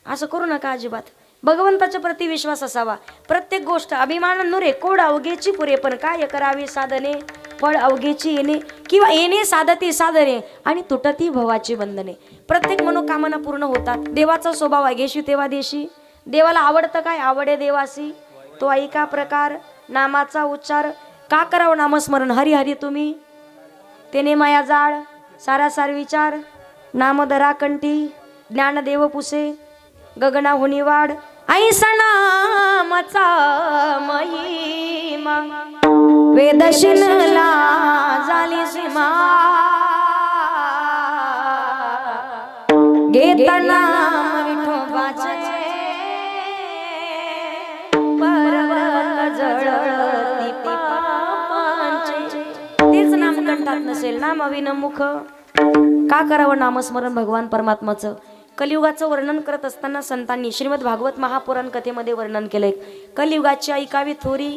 असं करू नका अजिबात. भगवंताच्या प्रति विश्वास असावा. प्रत्येक गोष्ट अभिमान नुरे कोड अवघेची पुरे, पण काय करावे साधने फळ अवघेची येणे, किंवा येणे साधती साधने आणि तुटती भवाची बंधने. प्रत्येक मनोकामना पूर्ण होतात. देवाचा स्वभाव अघेशी तेव्हा देशी. देवाला आवडतं काय, आवडे देवासी तो ऐका प्रकार. नामाचा उच्चार का करावं नामस्मरण, हरी हरी तुम्ही तेने माया जाळ सारासार विचार. नामधरा कंठी ज्ञानदेव पुसे गगना होनी वाढ. ऐसा नामाचा महिमा वेदशिनला झाली सीमा. घेता नाम विठोबाचे पर्वत जळती पापांचे. तेच नाम कंठात नसेल नाम अविनमुख का करावं नामस्मरण भगवान परमात्माचं. कलियुगाचं वर्णन करत असताना संतांनी श्रीमद भागवत महापुराण कथेमध्ये वर्णन केलंय. कलियुगाची ऐकावी थोरी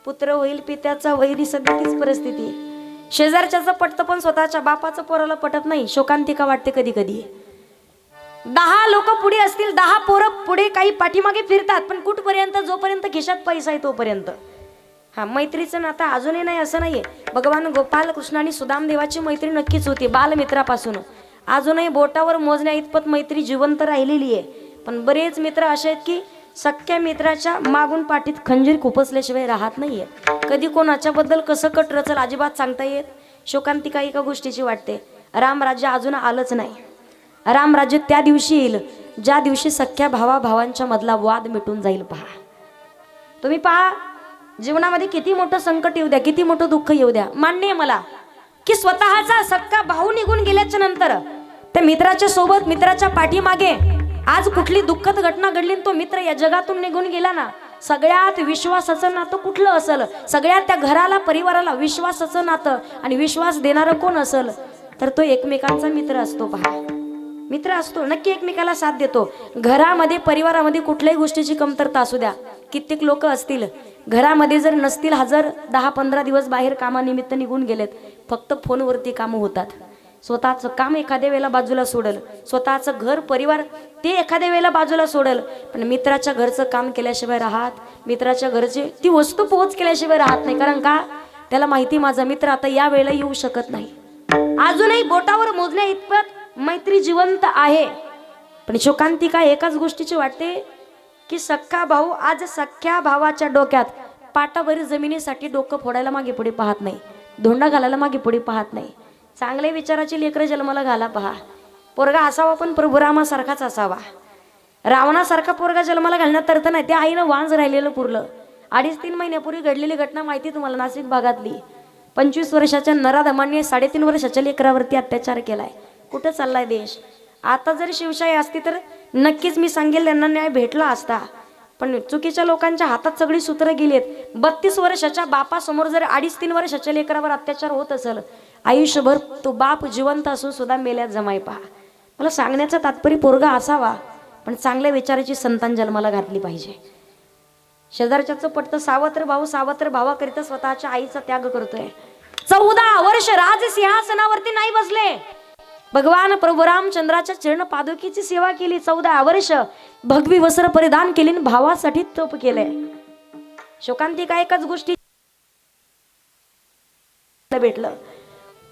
पुत्र होईल पित्याचा वैरी. सध्या तीच परिस्थिती आहे. शेजारच्याचं पटतं पण स्वतःच्या बापाचं पोराला पटत नाही. शोकांतिका वाटते कधी कधी. 10 लोक पुढे असतील, 10 पोरं पुढे काही पाठीमागे फिरतात, पण कुठपर्यंत, जोपर्यंत खिशात पैसा आहे तोपर्यंत. हा मैत्रीचं नातं अजूनही नाही असं नाहीये. भगवान गोपाल कृष्ण आणि सुदाम देवाची मैत्री नक्कीच होती बालमित्रापासून. अजूनही बोटावर मोजण्या इतपत मैत्री जिवंत राहिलेली आहे. पण बरेच मित्र असे आहेत की सख्या मित्राच्या मागून पाठीत खंजीर खुपसल्याशिवाय राहत नाहीये. कधी कोणाच्या बद्दल कसं कट रचल अजिबात सांगता येत. शोकांतिका एका गोष्टीची वाटते, रामराज्य अजून आलंच नाही. रामराज्य त्या दिवशी येईल ज्या दिवशी सख्या भावाभावांच्या मधला वाद मिटून जाईल. पहा तुम्ही, पहा जीवनामध्ये किती मोठं संकट येऊ द्या, किती मोठं दुःख येऊ द्या, मान्य आहे मला की स्वतःचा सख्खा भाऊ निघून गेल्याच्या नंतर त्या मित्राच्या सोबत, मित्राच्या पाठीमागे आज कुठली दुःखद घटना घडली तो मित्र या जगातून निघून गेला ना, सगळ्यात विश्वासाचं नातं कुठलं असेल, सगळ्यात त्या घराला परिवाराला विश्वासाचं नातं आणि विश्वास देणारं कोण असेल तर तो एकमेकांचा मित्र असतो. पहा मित्र असतो, नक्की एकमेकाला साथ देतो. घरामध्ये परिवारामध्ये कुठल्याही गोष्टीची कमतरता असू द्या, कित्येक लोक असतील घरामध्ये जर नसतील, 10-15 दिवस बाहेर कामानिमित्त निघून गेलेत, फक्त फोनवरती कामं होतात. स्वतःचं काम एखाद्या वेळेला बाजूला सोडल, स्वतःचं घर परिवार ते एखाद्या वेळेला बाजूला सोडल, पण मित्राच्या घरचं काम केल्याशिवाय राहत, मित्राच्या घरची ती वस्तू पोहोच केल्याशिवाय राहत नाही. कारण का, त्याला माहिती माझा मित्र आता या वेळेला येऊ शकत नाही. अजूनही बोटावर मोजण्या इतपत मैत्री जिवंत आहे. पण शोकांतिका एकाच गोष्टीची वाटते की सख्खा भाऊ आज सख्या भावाच्या डोक्यात पाटाभर जमिनीसाठी डोकं फोडायला मागे पुढे पाहत नाही, धोंडा घालायला मागे पुढे पाहत नाही. चांगल्या विचाराची लेकरं जन्माला घाला. पहा पोरगा असावा पण प्रभू रामासारखाच असावा. रावणासारखा पोरगा जन्माला घालण्यात अर्थ नाही. त्या आईनं वांज राहिलेलं पुरलं. 2.5-3 महिन्यापूर्वी घडलेली घटना माहिती तुम्हाला, नाशिक भागातली. 25 वर्षाच्या नराधमांनी 3.5 वर्षाच्या लेकरावरती अत्याचार केलाय. कुठं चाललाय देश? आता जर शिवशाही असती तर नक्कीच मी सांगेल त्यांना न्याय भेटला असता. पण चुकीच्या लोकांच्या हातात सगळी सूत्र गेलीत. 32 वर्षाच्या बापासमोर जर 2.5-3 वर्षाच्या लेकरावर अत्याचार होत असेल, आयुष्यभर तो बाप जिवंत असून सुद्धा मेल्यात जमाय. पहा मला सांगण्याचं तात्पर्य पोरगा असावा पण चांगल्या विचाराची संतान जन्माला घातली पाहिजे. शेजारच्याचं पटतं सावत्र भावाकरिता स्वतःच्या आईचा त्याग करतोय. 14 वर्ष राजसिंहासनावरती नाही बसले, भगवान प्रभू रामचंद्राच्या चरण पादुकीची सेवा केली. 14 वर्ष भगवी वस्त्र परिधान केली, भावासाठी तप केलंय. शोकांतिका एकाच गोष्टी भेटलं.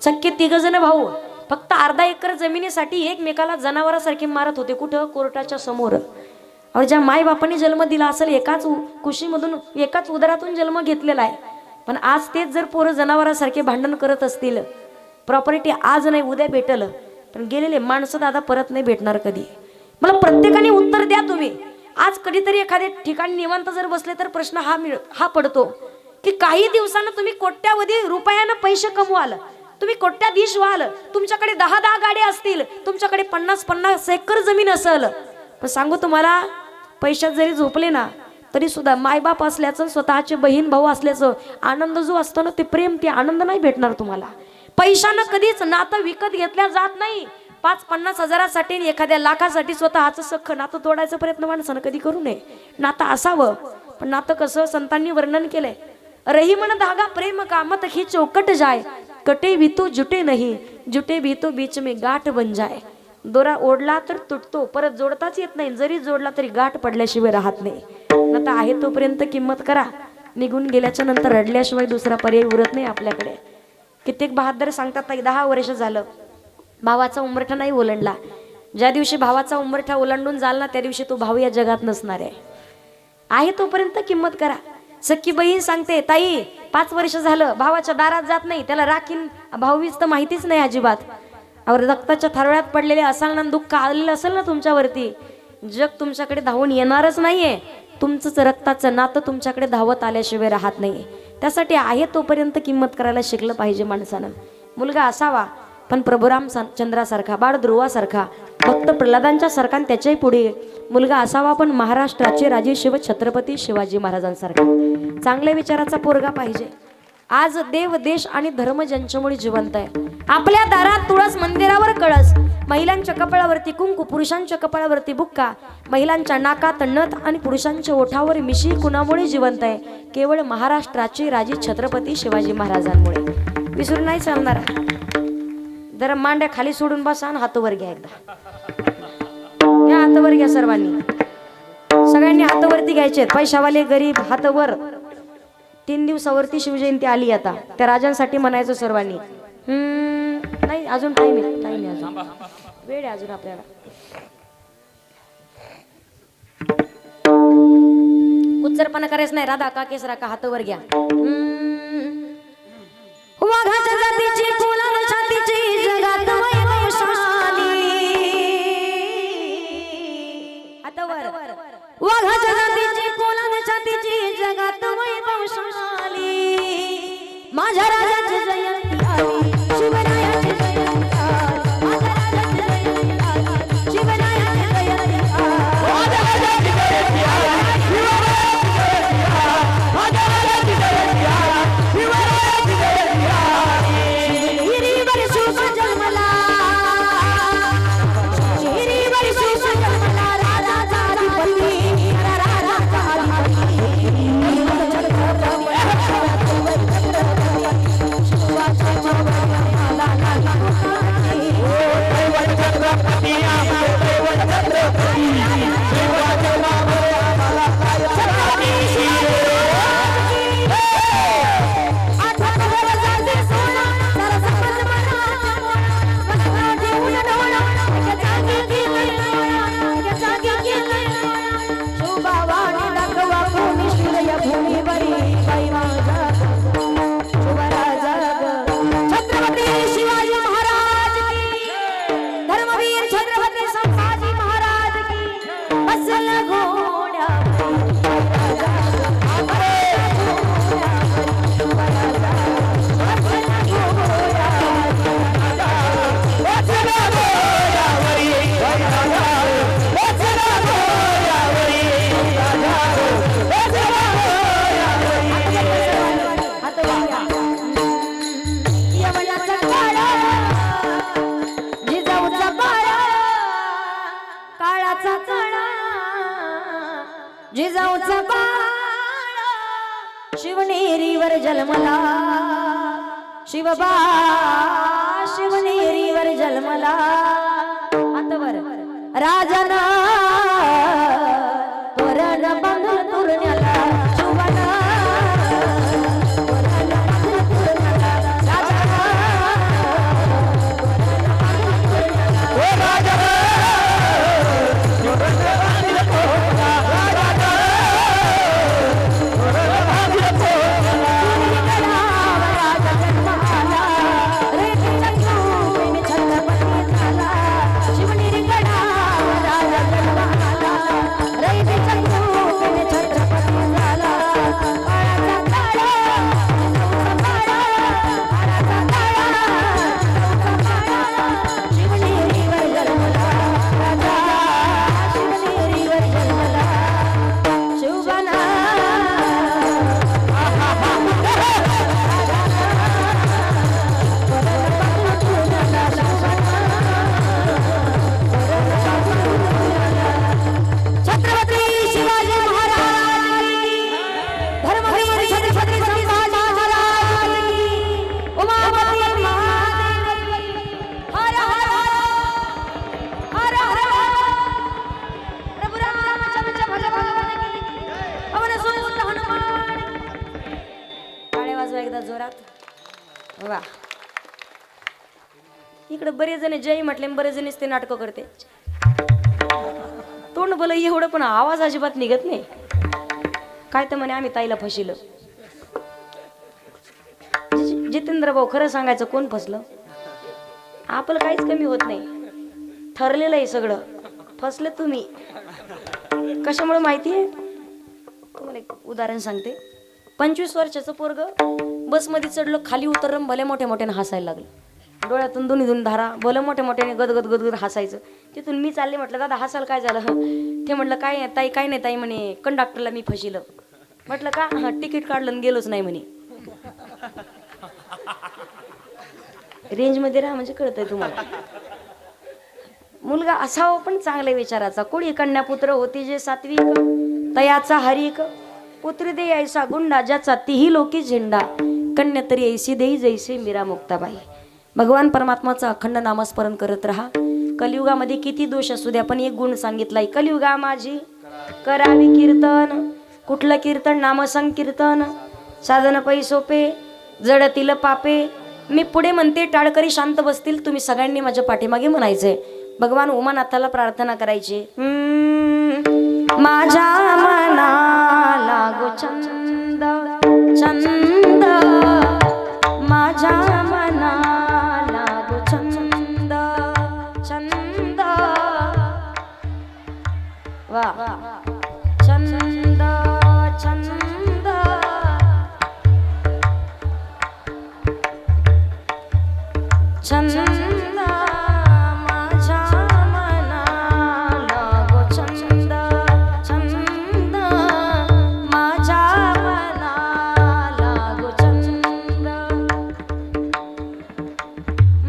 चक्के 3 जण भाऊ फक्त अर्धा एकर जमिनीसाठी एकमेकाला जनावरासारखे मारत होते. कुठं? कोर्टाच्या समोर. और ज्या माय बापांनी जन्म दिला असेल, एकाच कुशीमधून एकाच उदरातून जन्म घेतलेला आहे, पण आज तेच जर पोरं जनावरासारखे भांडण करत असतील, प्रॉपर्टी आज नाही उद्या भेटल, पण गेलेले माणसं दादा परत नाही भेटणार कधी. मला प्रत्येकाने उत्तर द्या तुम्ही. आज कधीतरी एखाद्या ठिकाणी निवांत जर बसले तर प्रश्न हा पडतो की काही दिवसानं तुम्ही कोट्यावधी रुपयानं पैसे कमवाल, तुम्ही कोट्याधीश व्हाल, तुमच्याकडे 10 गाड्या असतील, तुमच्याकडे 50 एकर जमीन असेल, पण सांगू तुम्हाला पैशात जरी झोपले ना तरी सुद्धा मायबाप असल्याचं, स्वतःचे बहीण भाऊ असल्याचं आनंद जो असतो ना, ते प्रेम, ते आनंद नाही भेटणार तुम्हाला. पैशानं कधीच नातं विकत घेतल्या जात नाही. 5-50 हजारासाठी, एखाद्या लाखासाठी स्वतःचं सख्ख नातं तोडायचा प्रयत्न माणसानं कधी करू नये. नातं असावं, पण नातं कसं संतांनी वर्णन केलंय. रही मन धागा प्रेम का मत ही चौकट जाय, कटे भी तो जुटे नहीं, जुटे भी तो बीच में गाठ बन जाय. दोरा ओढला तर तुटतो, परत जोडताच येत नाही. जरी जोडला तरी गाठ पडल्याशिवाय राहत नाही. नातं आहे तोपर्यंत किंमत करा. निघून गेल्याच्या नंतर रडल्याशिवाय दुसरा पर्याय उरत नाही आपल्याकडे. कित्येक बहादर सांगतात, 10 वर्ष झालं भावाचा उंबरठा नाही ओलांडला. ज्या दिवशी भावाचा उंबरठा ओलांडून जाल ना, त्या दिवशी तो भाऊ या जगात नसणार आहे. आहे तोपर्यंत किंमत करा. सख्खी बहीण सांगते, ताई 5 वर्ष झालं भावाच्या दारात जात नाही, त्याला राखीन भाऊवीच तर माहितीच नाही अजिबात. और रक्ताच्या थारोळ्यात पडलेले असाल ना, दुःख आलेलं असेल ना तुमच्यावरती, जग तुमच्याकडे धावून येणारच नाहीये. तुमचंच रक्ताचं नातं तुमच्याकडे धावत आल्याशिवाय राहत नाही. त्यासाठी आहे तोपर्यंत किंमत करायला शिकलं पाहिजे माणसानं. मुलगा असावा, पण प्रभुराम चंद्रासारखा, बाळ ध्रुवासारखा, भक्त प्रल्हादांच्या सारखा, त्याच्याही पुढे मुलगा असावा, पण महाराष्ट्राचे राजे शिव छत्रपती शिवाजी महाराजांसारखा चांगल्या विचाराचा पोरगा पाहिजे. आज देव, देश आणि धर्म ज्यांच्यामुळे जिवंत आहे. आपल्या दारात तुळस, मंदिरावर कळस, महिलांच्या कपाळावरती कुंकू, पुरुषांच्या कपाळावरती बुक्का, महिलांच्या नाकात नथ आणि पुरुषांच्या ओठावर मिशी कुणामुळे जिवंत आहे? केवळ महाराष्ट्राचे राजे छत्रपती शिवाजी महाराजांमुळे. विसरून नाही चालणार. जरा मांड्या खाली सोडून बसा आणि हातावर घ्या. एकदा या हातावर घ्या सर्वांनी, सगळ्यांनी हातावरती घ्यायचे. पैशावाले गरीब हातावर. 3 दिवसावरती शिवजयंती आली. आता त्या राजांसाठी म्हणायचं सर्वांनी. नाही अजून टाइम आहे, अजून वेळ आहे अजून आपल्याला. कुचरपणा करायचं नाही. राधा का केस राखा, हातावर घ्या. वाघाच्या जातीची, फुलाला छातीची, जगात वैभवशाली. हातावर. वाघाच्या जातीची, फुलाला छातीची, जगात वैभवशाली. माझ्या राजाची जयंती आली, शिवरायाची जयंती आली. माझ्या राजाची जयंती आली, शिवरायाची जयंती आली. माझ्या राजाची जयंती आली, शिवरायाची जयंती आली. माझ्या राजाची जयंती आली, शिवरायाची जयंती आली. शिवनेरीवर शिव जन्मला, शिवनेरीवर शिव जन्मला, राजाचा अधिपती, राजाचा अधिपती. जिजाऊचा बाळ शिवनेरीवर जन्मला, शिवबा शिवनेरीवर जन्मला. हातावर. राजाना तोरण बांधून तुरण्याला, शिवबाला तोरण बांधून तुरण्याला, राजाना तोरण बांधून तुरण्याला. शिवनेरी गडावर राजा जन्माला. एकदा जोरात वा. इकडे बरेच जण जय म्हटले बरेच जणच ते नाटकं करते. तोंड बोल एवढं पण आवाज अजिबात निघत नाही. काय तर म्हणे आम्ही ताईला फसिलं. जितेंद्र भाऊ खरं सांगायचं कोण फसलं? आपलं काहीच कमी होत नाही. ठरलेलं आहे सगळं. फसले तुम्ही. कशामुळे माहिती आहे? तुम्हाला एक उदाहरण सांगते. 25 वर्षाचं पोरग बसमध्ये चढलं, खाली उतरलं, भले मोठ्या मोठ्याने हसायला लागलं. डोळ्यातून दोन्ही धारा, भलं मोठ्या मोठ्याने गदगद गदगद हसायचं. तिथून मी चालले, म्हटलं दादा हसाल काय झालं? ते म्हटलं काय ताई काय नाही ताई म्हणे कंडक्टरला मी फसिलं. म्हटलं का? तिकीट काढलं आणि गेलोच नाही म्हणे. रेंजमध्ये राहा म्हणजे कळतंय तुम्हाला. मुलगा असावा पण चांगल्या विचाराचा. कोणी कन्या पुत्र होती जे सात्विक, तयाचा हरिक. पुत्री दे ऐसा गुंडा, ज्याचा तिही लोकी झेंडा. कन्या तरी ऐसी देई जैसे मीरा मुक्ताबाई. भगवान परमात्माचं अखंड नामस्मरण करत राहा. कलियुगामध्ये किती दोष असू द्या, पण एक गुण सांगितलाय. कलियुगा माझी करावी कीर्तन. कुठलं कीर्तन? नामसंकीर्तन. साधन पै सोपे, जडतील पापे. मी पुढे म्हणते, टाळकरी शांत बसतील. तुम्ही सगळ्यांनी माझ्या पाठीमागे म्हणायचंय. भगवान उमानाथाला प्रार्थना करायची. माझ्या मनाला गो छंद छंद, माझ्या मनाला गो छंद छंद. वा छंद छंद. छंद माझ्या मनाला गो छंद छंद, माझ्या मनाला गो छंद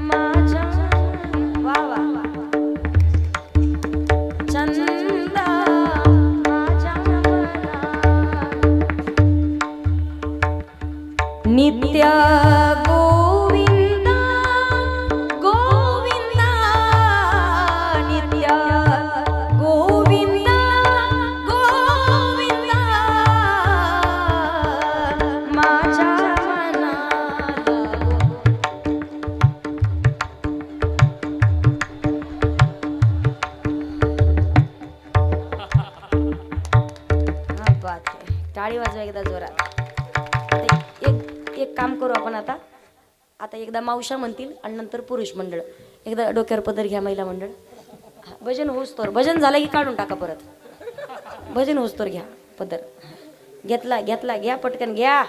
माझ्या. वा वा छंद माझ्या मनाला. नित्य टाळी वाजवा एकदा जोरात. एक काम करू आपण आता. एकदा मावशा म्हणतील आणि नंतर पुरुष मंडळ. एकदा डोक्यावर पदर घ्या महिला मंडळ. भजन होस्तोर. भजन झालं की काढून टाका परत. भजन होस्तोर घ्या पदर. घेतला घेतला घ्या पटकन घ्या.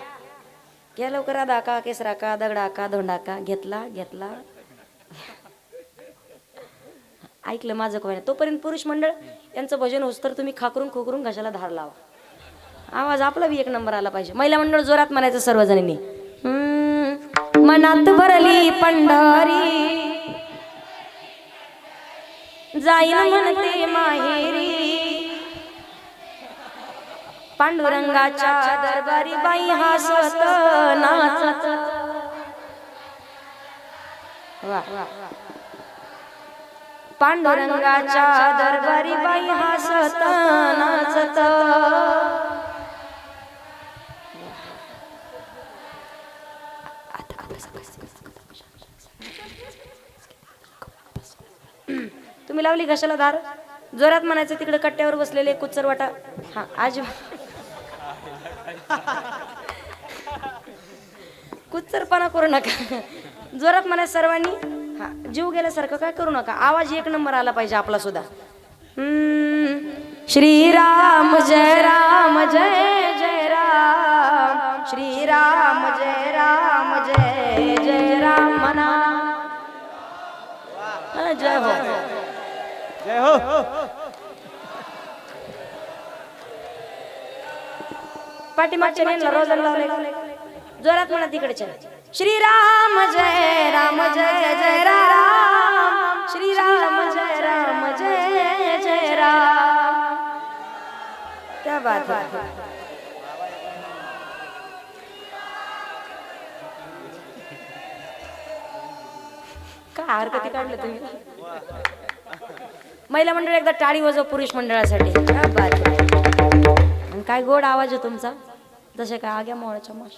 घ्या लवकर. आदा का केसरा का दगडा का धोंडा का. घेतला घेतला. ऐकलं माझं कोण? तोपर्यंत पुरुष मंडळ यांचं भजन होस्तोर तुम्ही खाकरून खोकरून घशाला धार लावा. आवाज आपला बी एक नंबर आला पाहिजे. महिला मंडळ जोरात म्हणायचं सर्वजणींनी. मनात भरली पंढरी, जाईन म्हणते माहेरी. पांडुरंगाच्या दरबारी बाई हसत नाचत. वा पांडुरंगाच्या दरबारी बाई हसत नाचत. तुम्ही लावली घशाला धार. जोरात म्हणायचं. तिकडे कट्ट्यावर बसलेले कुचर वाटा. हा आज कुचरपणा करू नका. जोरात म्हणायचं सर्वांनी. हा जीव गेल्यासारखं काय करू नका. आवाज एक नंबर आला पाहिजे आपला सुद्धा. श्रीराम जय राम जय जय राम. श्रीराम जय राम जय जय राम म्हणा. जय हो
जय हो.
पाठीमागच्या नेला रोजाला लावले. जोरात म्हणा तिकडच्या. श्रीराम जय राम जय जय राम. श्रीराम जय राम जय जय राम. क्या बात है. काय हरकती काढलं तुम्ही. महिला मंडळ एकदा टाळी वाजव पुरुष मंडळासाठी. क्या बात है. काय गोड आवाज आहे तुमचा. जसे काय आग्या मोळाच्या माश.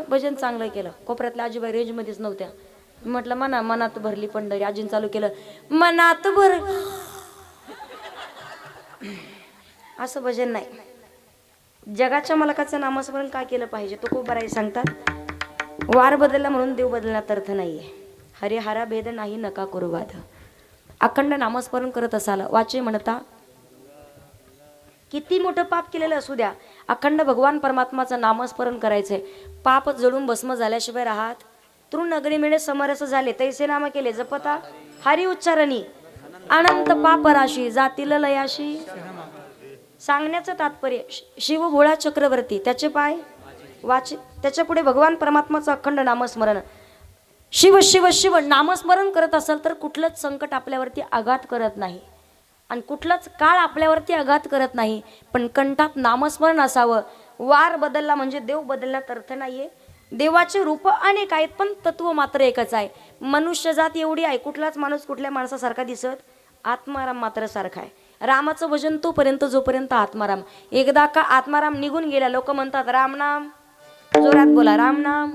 भजन चांगलं केलं. कोपऱ्यातल्या आजीबाई रेंजमध्येच नव्हत्या. मी म्हटलं म्हणा, मनात भरली पंढरी. आजीन चालू केलं, मनात भर. असं भजन नाही. जगाच्या मालकाचं नामस्मरण काय केलं पाहिजे तो खूप बराई सांगतात. वार बदलला म्हणून देव बदलण्यात अर्थ नाहीये. हरिहारा भेद नाही नका करू वाद. अखंड नामस्मरण करत असाल. वाचे म्हणता किती मोठं पाप केलेलं असू द्या, अखंड भगवान परमात्माचं नामस्मरण करायचंय. पाप जळून भस्म झाल्याशिवाय राहत. तृणनगरी मिळे समरस झाले तैसे नाम केले जपता हरी उच्चारणी अनंत पाप राशी जातील लयाशी. सांगण्याचं तात्पर्य शिव भोळा चक्रवर्ती त्याचे पाय वाचे. त्याच्या पुढे भगवान परमात्माचं अखंड नामस्मरण. शिव शिव शिव नामस्मरण करत असाल तर कुठलंच संकट आपल्यावरती आघात करत नाही आणि कुठलाच काळ आपल्यावरती आघात करत नाही. पण कंठात नामस्मरण असावं. वार बदलला म्हणजे देव बदलण्यात अर्थ नाहीये. देवाचे रूप अनेक आहेत पण तत्व मात्र एकच आहे. मनुष्य जात एवढी आहे, कुठलाच माणूस कुठल्या माणसासारखा दिसत. आत्माराम मात्र सारखा आहे. रामाचं भजन तोपर्यंत जोपर्यंत आत्माराम. एकदा का आत्माराम निघून गेला, लोक म्हणतात रामनाम, जोरात बोला रामनाम,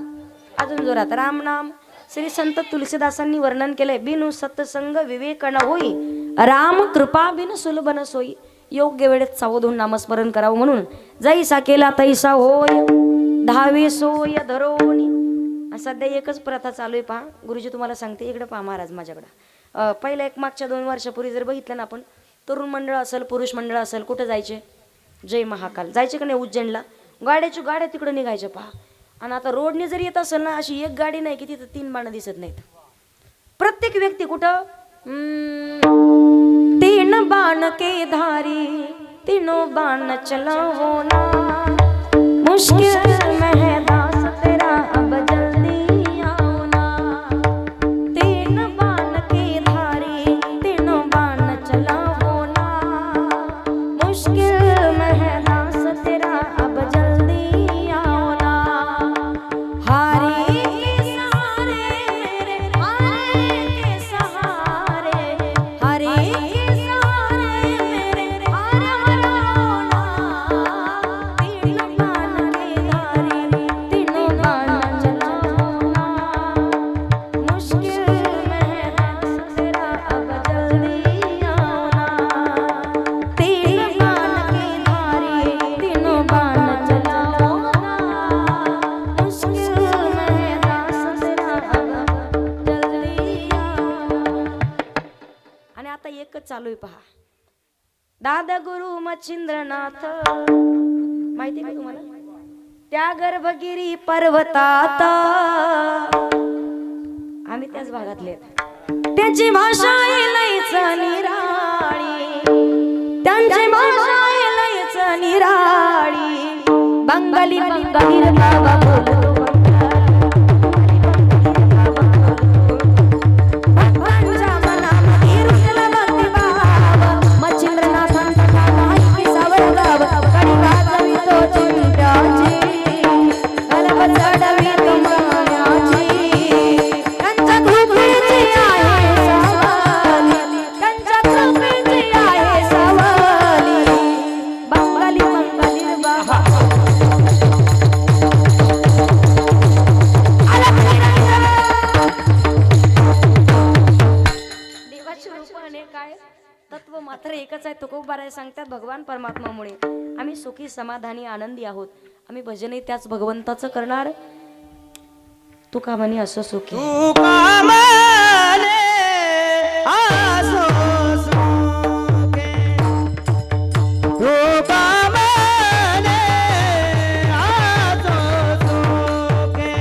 अजून जोरात रामनाम. श्री संत तुलसीदासांनी वर्णन केलंय, बिनु सत्संग विवेक न होई, राम कृपा बिन सुलभ न सोई. योग्य वेळेत सावधून नामस्मरण करावं म्हणून जैसा केला तैसा होय, दहावी सोय धरोनी. सध्या एकच प्रथा चालू आहे पहा. गुरुजी तुम्हाला सांगते, इकडे पहा महाराज माझ्याकडं. पहिल्या एक मागच्या 2 वर्षापूर्वी जर बघितलं ना आपण, तरुण मंडळ असेल पुरुष मंडळ असेल, कुठं जायचे? जय महाकाल जायचे का नाही उज्जैनला? गाड्या तिकडे निघायच्या पहा. आणि आता रोडने जर येत असेल ना, अशी एक गाडी नाही की तिथं 3 बाण दिसत नाहीत. प्रत्येक व्यक्ती कुठं 3 बाण के धारी, तीनों बाण चलाओ ना, मुश्किल में है दास तेरा अब जल्दी आओ ना. 3 बाण के धारी, तीनों बाण चलाओ ना, मुश्किल में है दास तेरा अब जल्दी आओ ना. हारे के सहारे, हारे के सहारे, हारे के सहारे मेरे हार हराओ ना. 3 बाण के धारी, तीनों बाण चलाओ ना, मुश्किल में है दास तेरा अब जल्दी आओ ना. 3 बाण के धारी, तीनों बाण चलाओ ना, मुश्किल में है दास तेरा अब जल्दी आओ. आणि आता एकच चालू आहे पहा. दादा गुरु मच्छिंद्रनाथ माहिती का तुम्हाला? त्या गर्भगिरी पर्वतात, आम्ही त्याच भागातले आहेत. त्याची भाषा आहे लयच निराळी, त्यांची भाषा आहे लयच निराळी. बंगाली बंगाली रे बाबा बोलतो भक्तांच्या मनामध्ये रुजला भक्ती भाव. मच्छिंद्रनाथांचा नाव आहे सावरगाव, कडी वाजवितो चिमट्याची, अलग चढवितो माण्याची. त्यांच्या कृपेची आहे सवाली, त्यांच्या कृपेची आहे सवाली. बंगाली बंगाली रे बाबा देवाची रूप अनेक आहे, तत्व मात्र एकच आहे. तुकोबाराय सांगतात, भगवान परमात्मामुळे आम्ही सुखी समाधानी आनंदी आहोत. आम्ही भजनही त्याच भगवंताचं करणार. तुका म्हणे असं सुखी
तू कामाने आसो सुखे, तू कामाने आसो सुखे,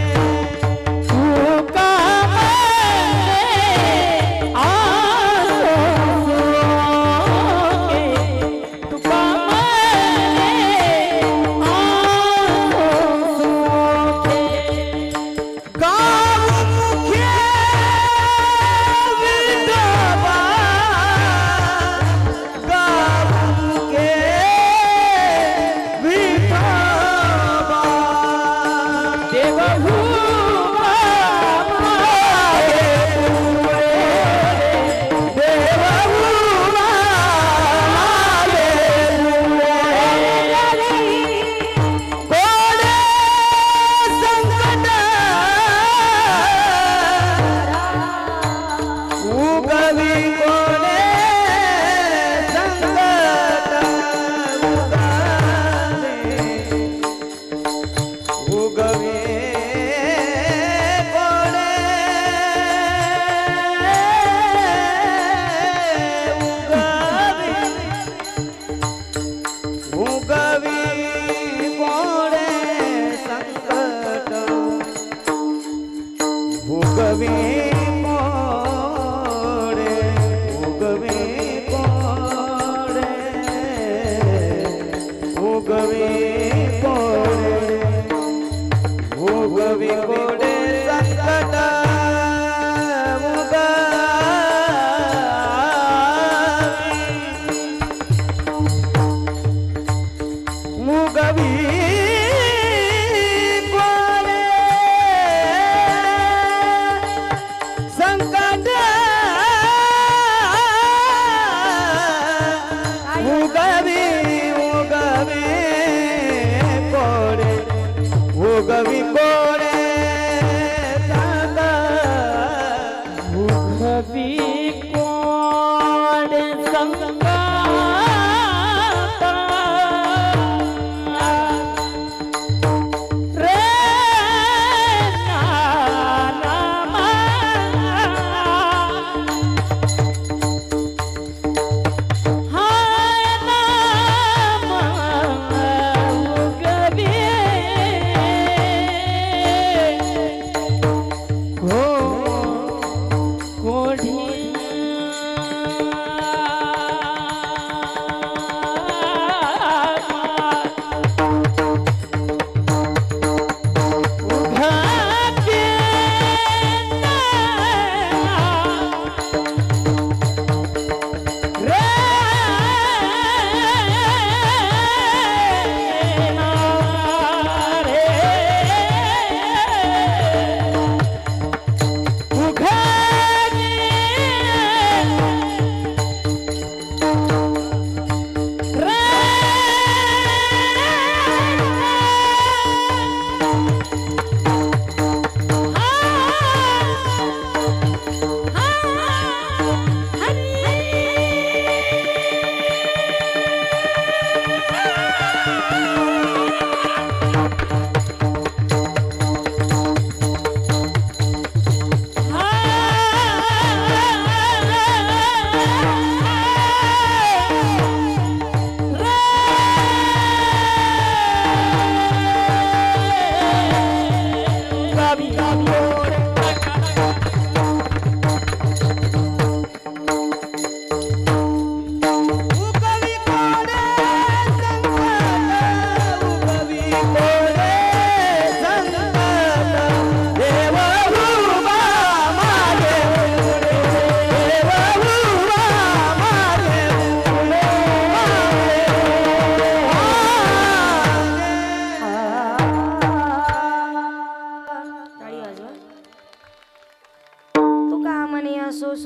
तू कामाने आसो सुखे, तू कामाने आसो सुखे. गाव मुखे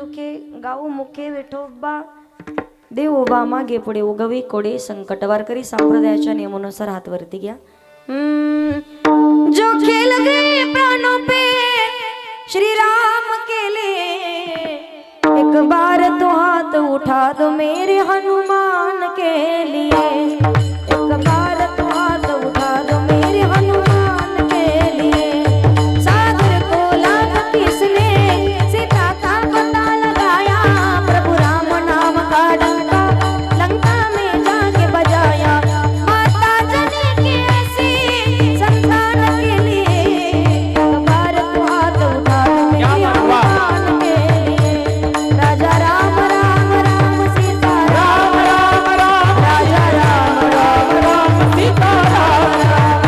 सुखे गाऊ मुखे विठोबा देव उभा मागे पुढे उगवी कोडे संकट वारकरी संप्रदायाच्या नियमानुसार हात वरती घ्या. जो खेल गए प्राणों पे श्री राम के लिए एक बार तो हाथ उठा दो मेरे हनुमान के लिए. एक बार तो हाथ उठा दो मेरे हनुमान के लिए. सागर को लाख किसने सीता का पता लगाया. प्रभु राम नाम का डंका लंका में जाके बजाया. माता जननी की ऐसी संतान के लिए एक बार तो हाथ उठा दो मेरे हनुमान के लिए. राजा राम राम राम सीता राम राम राम. राजा राम राम राम सीता राम राम.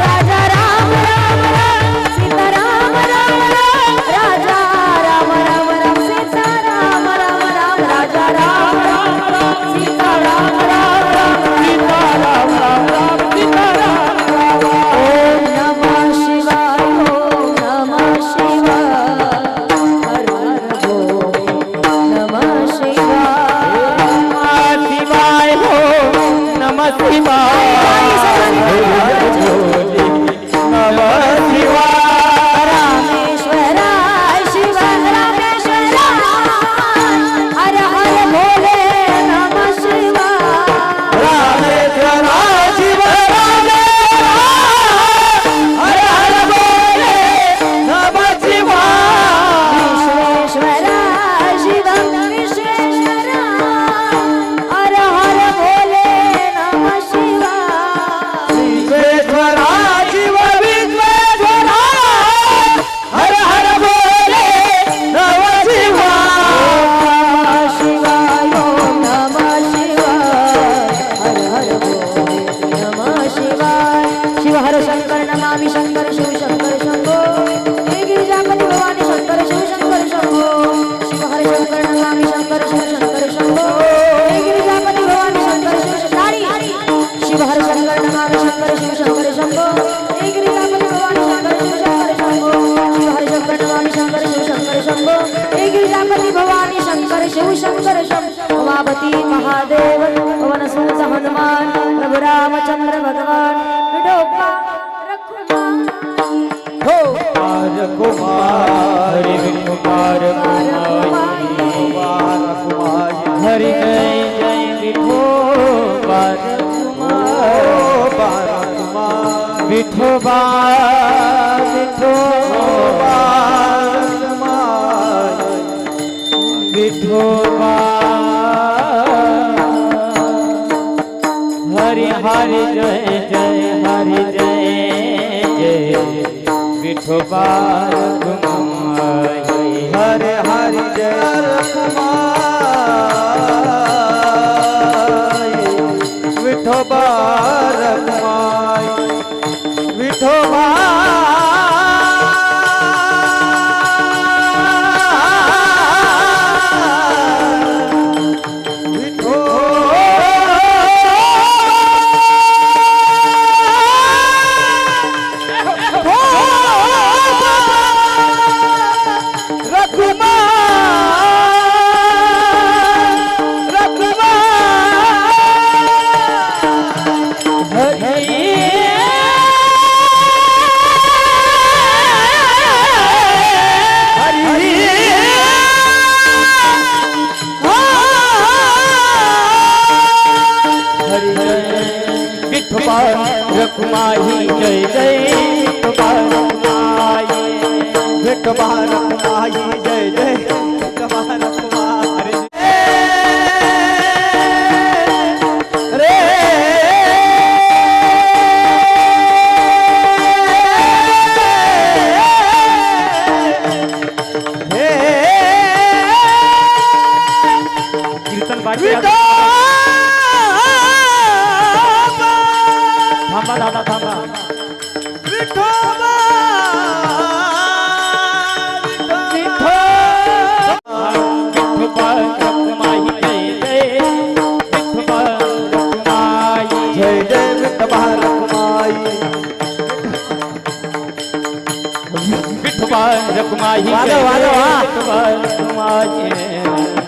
राजा राम राम राम सीता राम राम राम. राजा राम राम राम सीता राम राम राम. राजा राम राम राम सीता राम राम राम. सीता राम राम राम सीता राम राम. ओम नमः शिवाय ओम नमः शिवाय. हर हर भोले नमः शिवाय.
शिवाय हो नमः शिवाय. नमः शिवाय.
रामेश्वराय शिव रामेश्वराय. हर हर भोले नमः शिवाय.
रामेश्वर शिव रामेश्वर हर हर बोले नमः शिवाय.
विश्वेश्वराय शिव विश्वेश्वराय. हर हर भोले नमः शिवाय.
विश्वेश्वर शिव विश्वेश्वर हर हर बोले नमः शिवाय.
शिवाय ओम नमः शिवाय. हर हर भोले नमः शिवाय. शिव हर शंकर नमामि शंकर शिव शंकर शंभो. हे गिरिजापति भवानी शंकर शिव शंकर शंभो. शिव हर शंकर नमामि शंकर शिव शंकर शंभो. हे गिरिजापति भवानी शंकर शिव शिव हर शंकर नमामि शंकर शिव शंकर शंभो. हे गिरिजापति भवानी शंकर शिव शंकर शंभो. शिव हर शंकर नमामि शंकर शिव शंकर शंभो. हे गिरिजापति भवानी शंकर शिव शंकर शंभो. उमापति महादेव पवनसुत हनुमान प्रभु रामचंद्र भगवान विठोबा रखुमान.
हो कुमार कुमार हरि जय जय विठोबा विठोबा विठोबा विठोबा. हरि हरि जय जय हरि जय जय विठोबा कुमार. हरि हरि जय विठोबा कुमार. विठोबा रखुमाई जय जय विठोबा रखुमाई. विठोबा रखुमाई जय जय विठोबा रखुमाई. रे कीर्तन बाजी थांबा दादा थांबा. विठोबा विठोबा रखुमाई जय जय विठोबा रखुमाई. जय जय विठोबा रखुमाई. विठोबा रखुमाई
वाजव, वाजव, हा.
विठोबा रखुमाई